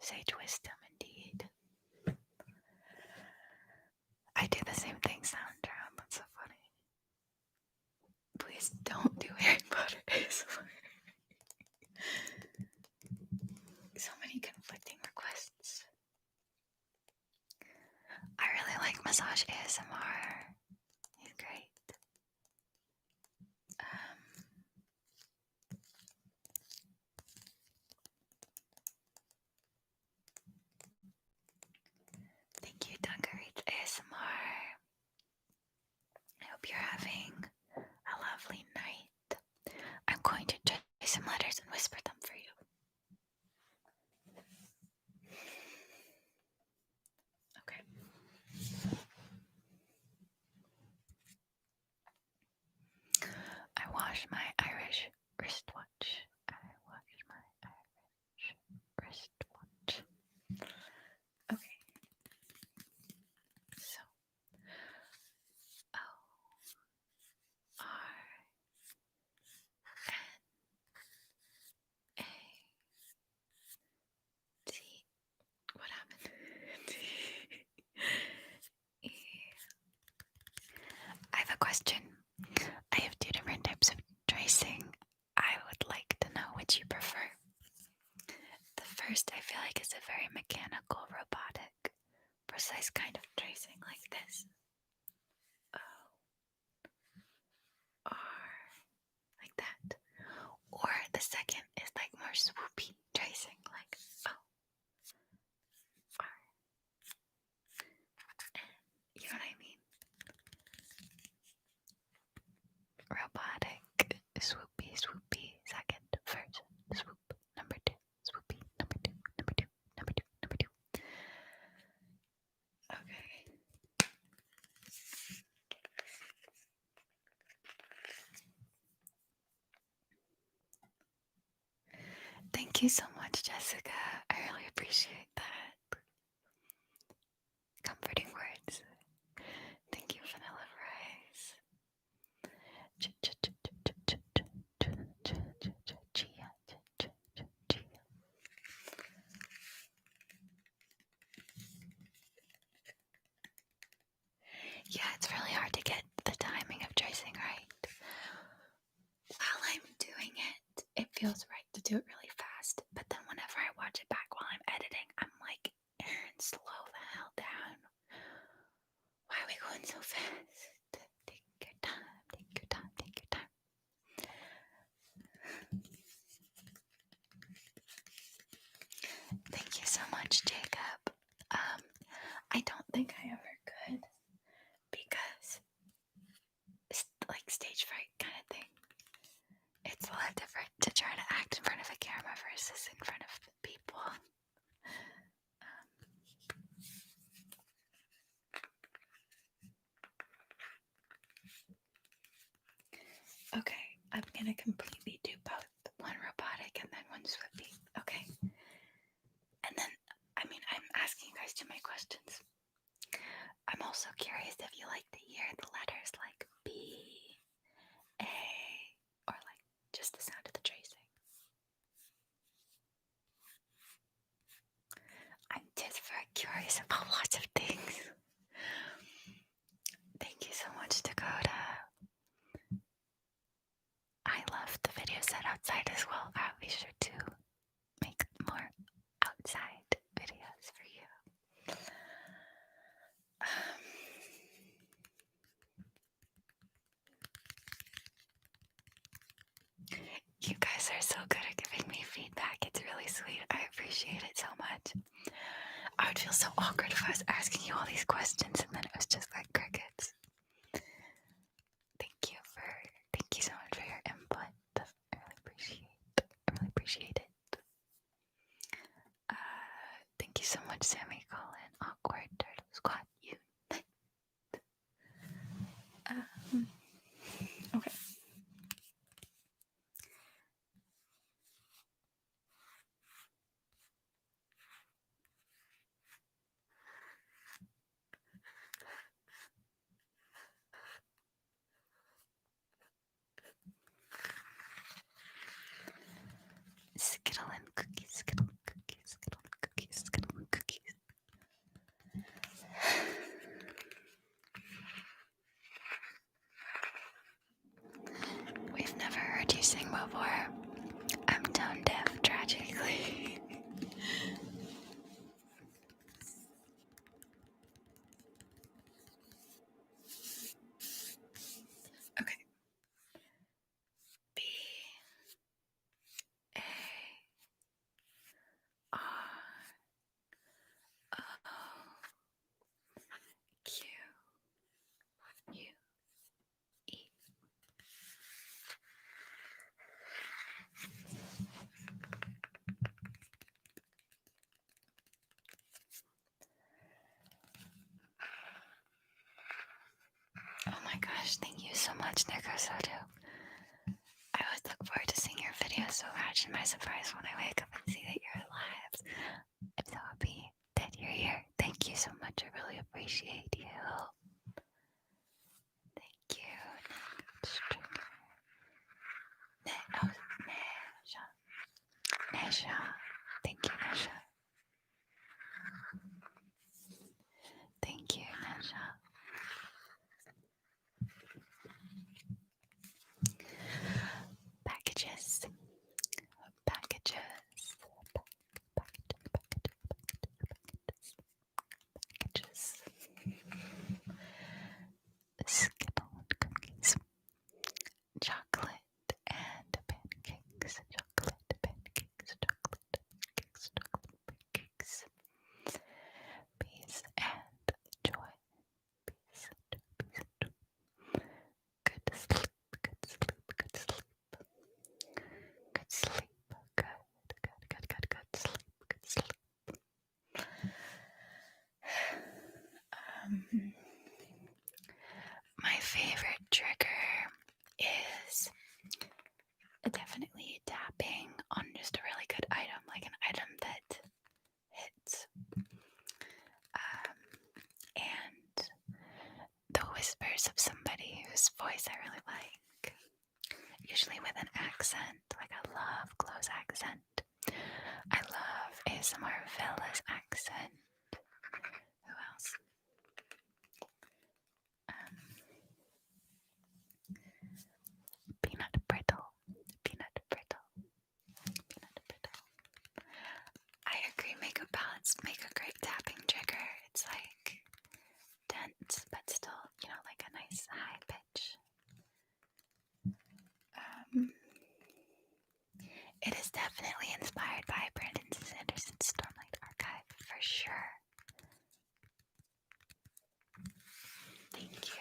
[SPEAKER 1] Sage wisdom indeed. I do the same thing, Sandra. That's so funny. Please don't do Harry Potter ASMR. So many conflicting requests. I really like massage ASMR. He's great. Thank you, Dungareeth ASMR. I hope you're having a lovely night. I'm going to try some letters and whisper them for you. Okay. I wash my Irish wristwatch. Okay. So, O-R-N-A-T. What happened? I have a question. I have 2 different types of tracing. I would like to know which you prefer. The first, I feel like, is a very mechanical, robotic, precise kind of tracing, like this. O-R, like that. Or the second is like more swoopy tracing, like O-R. You know what I mean? Robotic, swoopy, second, first, swoop, number 2, swoopy, number 2, number 2, number 2, number 2. Okay. Thank you so much, Jessica. I really appreciate that. Comforting words. Thank you, Vanilla Rice. Yeah, it's really hard to get the timing of tracing right. While I'm doing it, it feels right to do it really fast, but then whenever I watch it back while I'm editing, I'm like, Aaron, slow the hell down. Why are we going so fast? Take your time, take your time, take your time. Thank you so much, Jacob. I don't think I ever could, because it's like stage fright kind of thing. It's a lot different to try to act in front of a camera versus in front of people. Okay, I'm gonna completely do both. One robotic and then one swoopy. Okay. And then, I'm asking you guys to make questions. I'm also curious if you like to hear the letters like B, A, or like just the sound of the tracing. I'm just very curious about lots of things. Thank you so much, Dakota. I love the video set outside as well. I'll be sure to make more outside videos for you. You guys are so good at giving me feedback. It's really sweet. I appreciate it so much. I would feel so awkward if I was asking you all these questions and then it was just like crickets. Thank you so much for your input. I really appreciate it. Thank you so much, Sammy Colin. Awkward Turtle Squad. You my gosh, thank you so much, Nico Soto. I always look forward to seeing your videos, so imagine my surprise when I wake up and see that you're alive. I'm so happy that you're here. Thank you so much. I really appreciate you. Thank you. Nesha. Thank you, Nesha. Thank you, Nesha. Packages. Packages. Packages. Skittle cookies. Chocolate and pancakes. Chocolate pancakes. Chocolate pancakes. Chocolate pancakes. Peace and joy. Peace and joy. Good sleep. Good sleep. Good sleep. Good sleep. Good sleep. Good sleep. My favorite trigger is definitely tapping on just a really good item, like an item that hits. And the whispers of somebody whose voice I really like, usually with an accent. Like I love Glow's accent. I love ASMR Villa's accent. Who else? Peanut brittle. Peanut brittle. Peanut brittle. I agree, makeup palettes make a great tapping trigger. It's like dense, but still, like a nice high pitch. It is definitely inspired by Brandon Sanderson's Stormlight Archive, for sure. Thank you.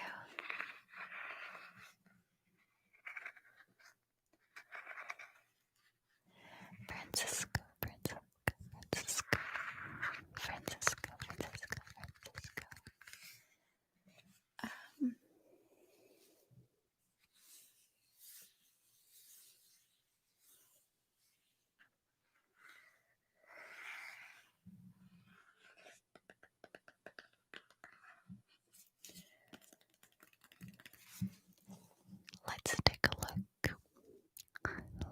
[SPEAKER 1] Francisco. Let's take a look.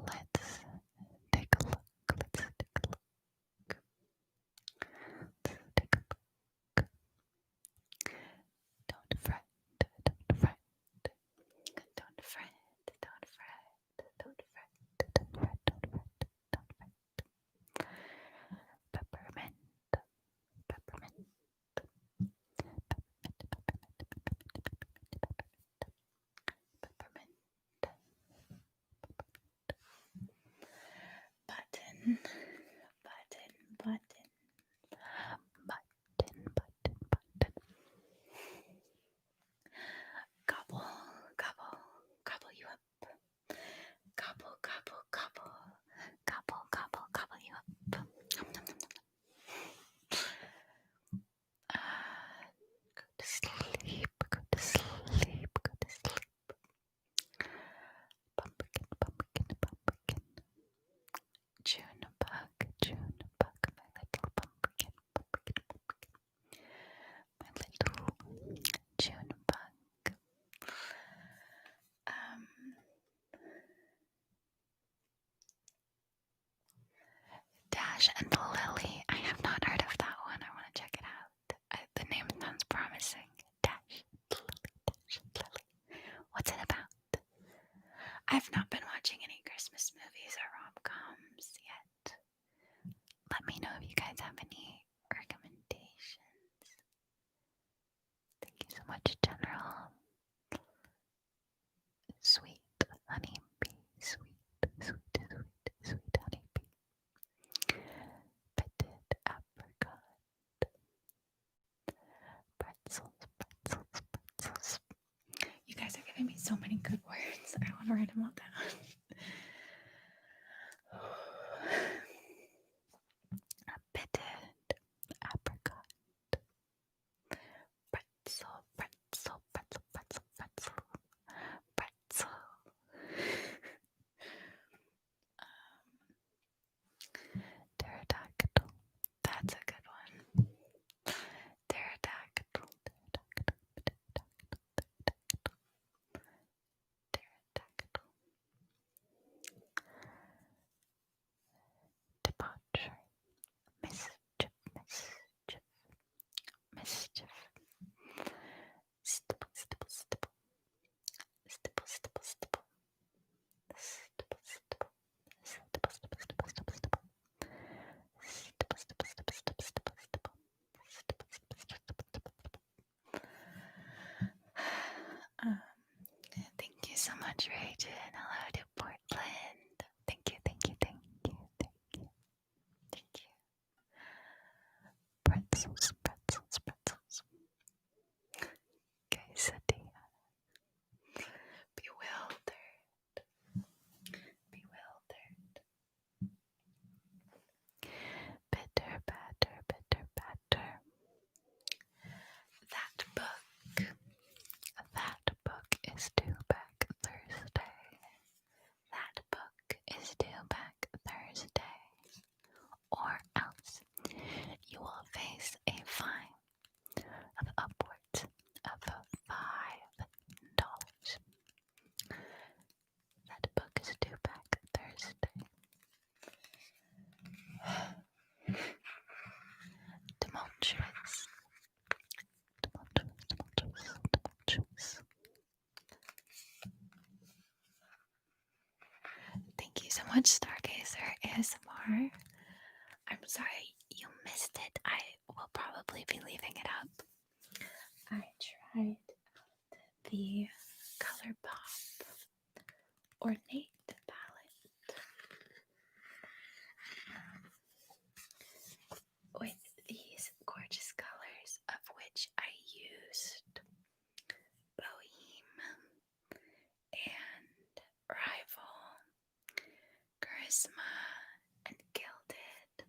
[SPEAKER 1] Let's take a look. Don't fret. Peppermint. Button. Gobble you up. Gobble you up. Go to sleep. Pumpkin. June bug, my little pumpkin. My little June bug. Dash and the Lily. I have not heard of that one. I want to check it out. The name sounds promising. Dash and Lily. What's it about? I've not been watching any Christmas movies or rom-coms yet. Let me know if you guys have any recommendations. Thank you so much, General. Sweet honeybee. Sweet honeybee. Petted apricot. Pretzels. You guys are giving me so many good words. I want to write them all down. Pitted apricot. Pretzel. much, Rachel. Hello to Portland. Thank you, thank you, thank you, thank you, thank you. Pretzels, pretzels, pretzels. Quesadilla. Bewildered. Bewildered. Bitter, batter, bitter, batter. That book is due back Thursday. That book is due back Thursday. Or else you will face a fine of upwards of $5. That book is due back Thursday. Tumultuous. Thank you so much, Stargazer ASMR. I'm sorry you missed it. I will probably be leaving it up. I tried the ColourPop Ornate palette with these gorgeous colors, of which I used Boheme and Rival, Charisma, and Gilded.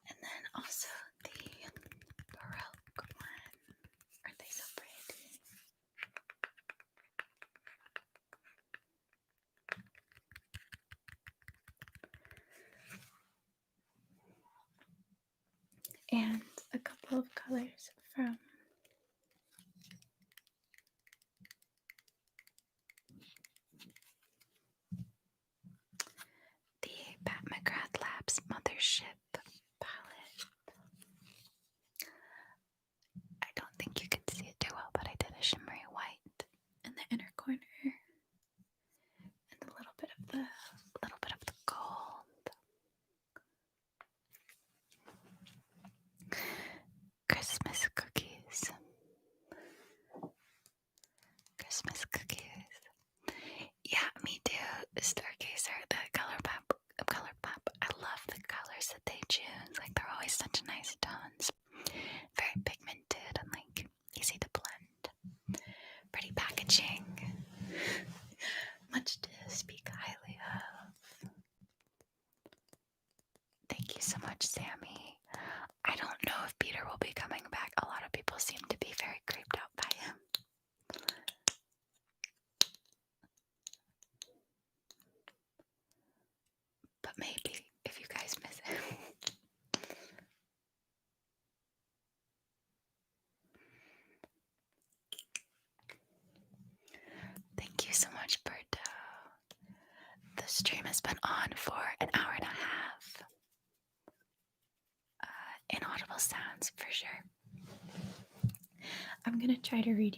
[SPEAKER 1] And then also the Baroque one. Aren't they so pretty? And a couple of colors from the Pat McGrath Labs Mothership palette. I don't think you can see it too well, but I did a shimmery white in the inner corner and a little bit of the gold. Christmas cookies. Christmas cookies. Yeah, me too. Stargazer, the ColourPop. I love the colors that they choose. Like, they're always such nice tones. Very pigmented and like easy to blend. Pretty packaging. Much to speak highly of. Thank you so much, Sammy. I don't know if Peter will be coming back. A lot of people seem to be very creeped out by him. But maybe, if you guys miss him. Thank you so much, Berto. The stream has been on for an hour and a half. Inaudible sounds, for sure. I'm gonna try to read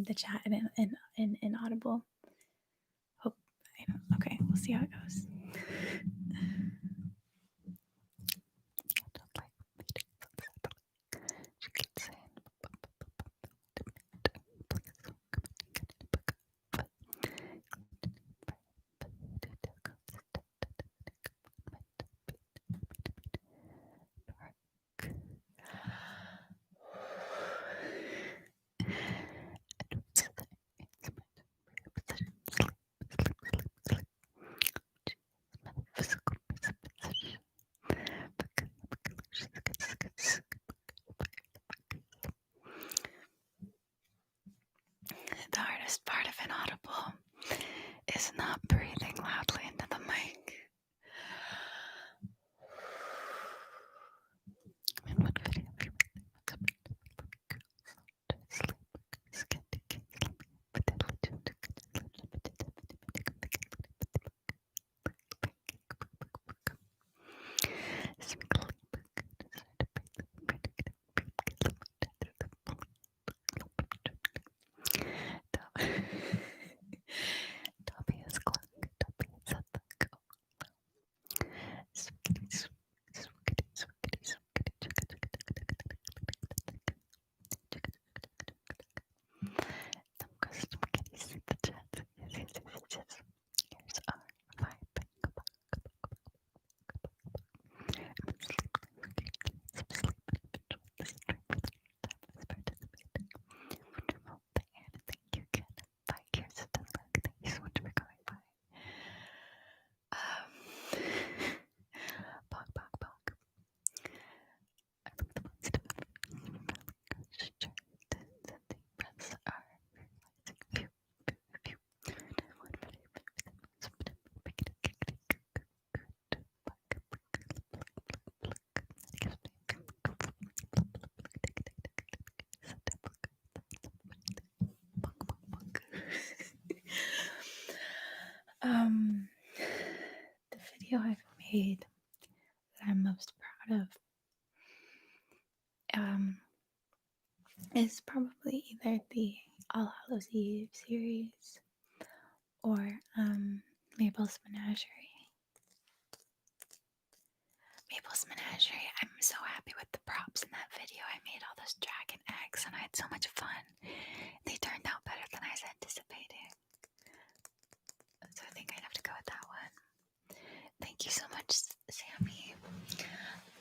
[SPEAKER 1] the chat in Audible. Hope I don't. Okay, we'll see how it goes. The hardest part of Inaudible is not breathing loudly into the mic. Dobby is close. Um, the video I've made that I'm most proud of is probably either the All Hallows Eve series or Mabel's Menagerie. Mabel's Menagerie, I'm so happy with the props in that video. I made all those dragon eggs and I had so much fun. They turned out better than I was anticipating. So I think I'd have to go with that one. Thank you so much, Sammy.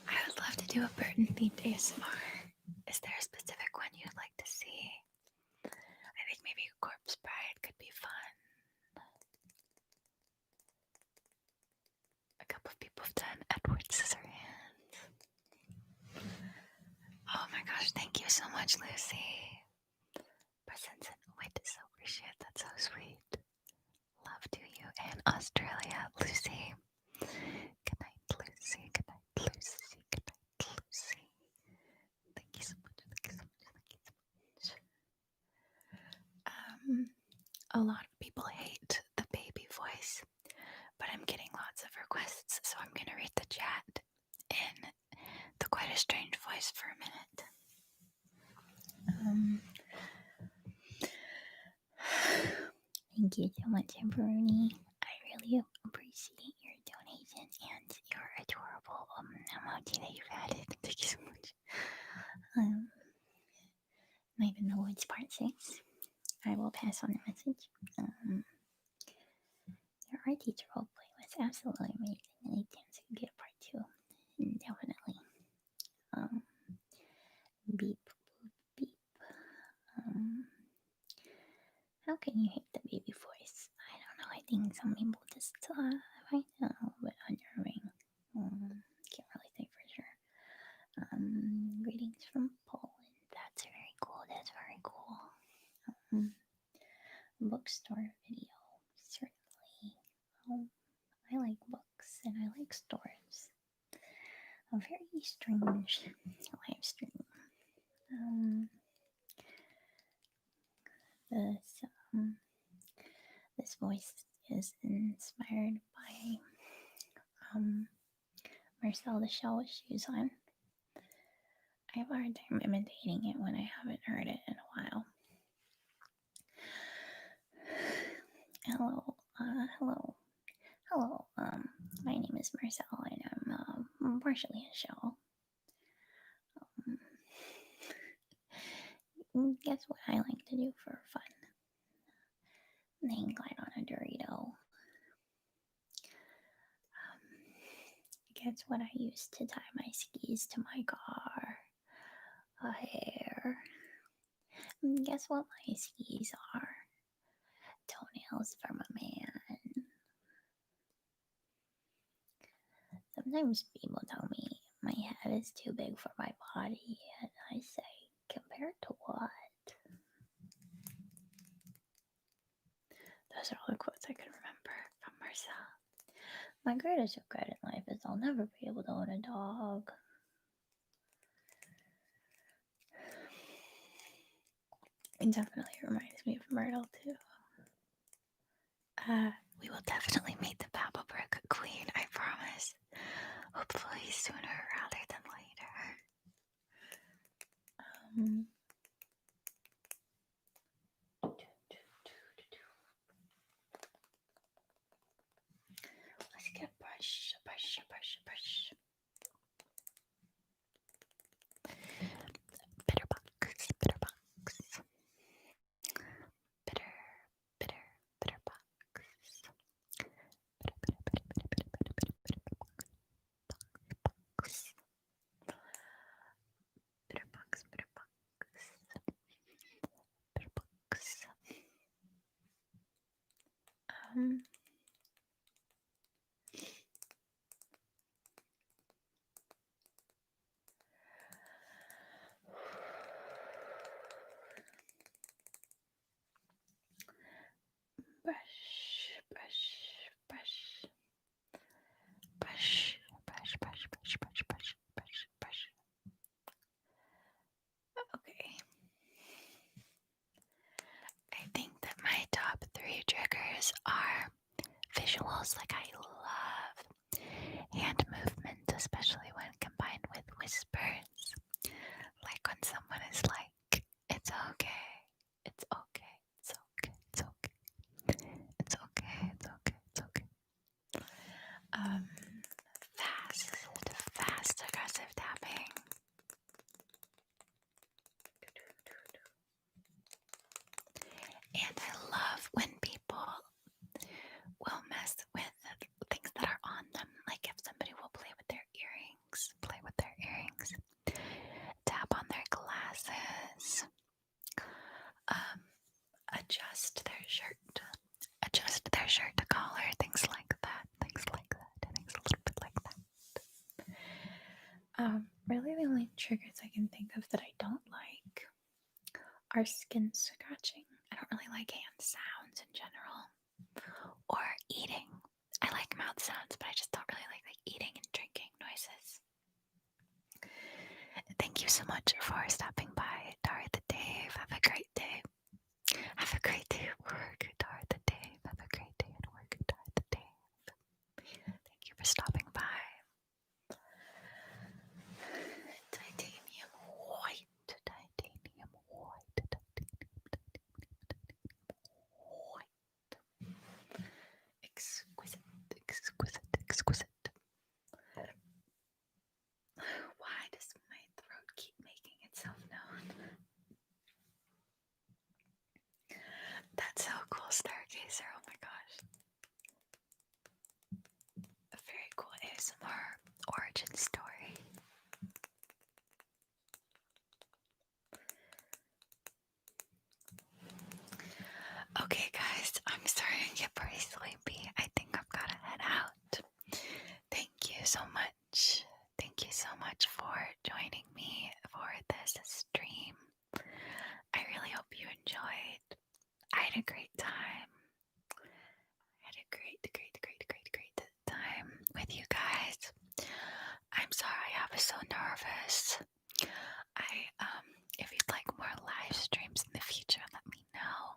[SPEAKER 1] I would love to do a Burton themed ASMR. Is there a specific one you'd like to see? I think maybe Corpse Bride could be fun. A couple of people have done Edward Scissorhands. Oh my gosh, thank you so much, Lucy. Presents and wait, so appreciate that, so sweet. Love to you in Australia, Lucy. Good night, Lucy. Good night, Lucy. Good night, Lucy. Thank you so much. Thank you so much. Thank you so much. A lot of people hate the baby voice, but I'm getting lots of requests, so I'm gonna read the chat in the Quite a Strange Voice for a minute. Thank you so much, Bruni. I really appreciate your donation and your adorable emoji that you've added. Thank you so much. I even know it's part 6. I will pass on the message. Your art teacher roleplay was absolutely amazing, and I didn't get a part 2. Definitely. Beep, beep. How can you hate the baby voice? I don't know. I think some people just find it a little bit unnerving. Can't really say for sure. Greetings from Poland. That's very cool. That's very cool. Bookstore video. Certainly. I like books and I like stores. A very strange live stream. This voice is inspired by Marcel the Shell with Shoes On. I have a hard time imitating it when I haven't heard it in a while. Hello. My name is Marcel, and I'm partially a shell. Guess what I like to do for fun? Hang glide on a Dorito. Guess what I used to tie my skis to my car? A hair. Guess what my skis are? Toenails from a man. Sometimes people tell me my head is too big for my body, and I say, compared to what? Those are all the quotes I can remember from Marcel. My greatest regret in life is I'll never be able to own a dog. It definitely reminds me of Myrtle too. We will definitely meet the Babblebrick Queen, I promise. Hopefully sooner rather than later. Let's get brush. Bitter box. Bitter box. visuals. Like, I love hand movement, especially when combined with whispers. Like when someone is like, it's okay, it's okay, it's okay, it's okay, it's okay, it's okay, it's okay. Fast, aggressive tapping. And I love when people will mess with things that are on them. Like if somebody will play with their earrings, tap on their glasses, adjust their shirt to collar, things like that, things a little bit like that. Really the only triggers I can think of that I don't like are skin scratching. I don't really like hand sounds in general. Or eating. I like mouth sounds, but I just don't really like eating and drinking noises. Thank you so much for stopping by, Dorothy Dave. Have a great day. Have a great day at work, Dorothy Dave. Have a great day at work, Dorothy Dave. Thank you for stopping by. Titanium white. Exquisite. Why does my throat keep making itself known? That's so cool, Stargazer. Oh my gosh. A very cool ASMR origin story. Okay, guys, I'm starting to get pretty sleepy. I think I've got to head out. Thank you so much. Thank you so much for joining me for this stream. I really hope you enjoyed. I had a great time. I had a great time with you guys. I'm sorry I was so nervous. If you'd like more live streams in the future, let me know.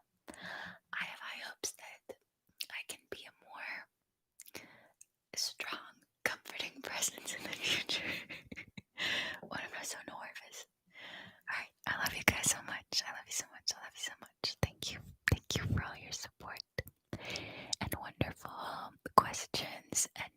[SPEAKER 1] I have high hopes that I can be a more strong, comforting presence in the future. What am I so nervous? Alright, I love you guys so much. I love you so much. Thank you for all your support and wonderful questions and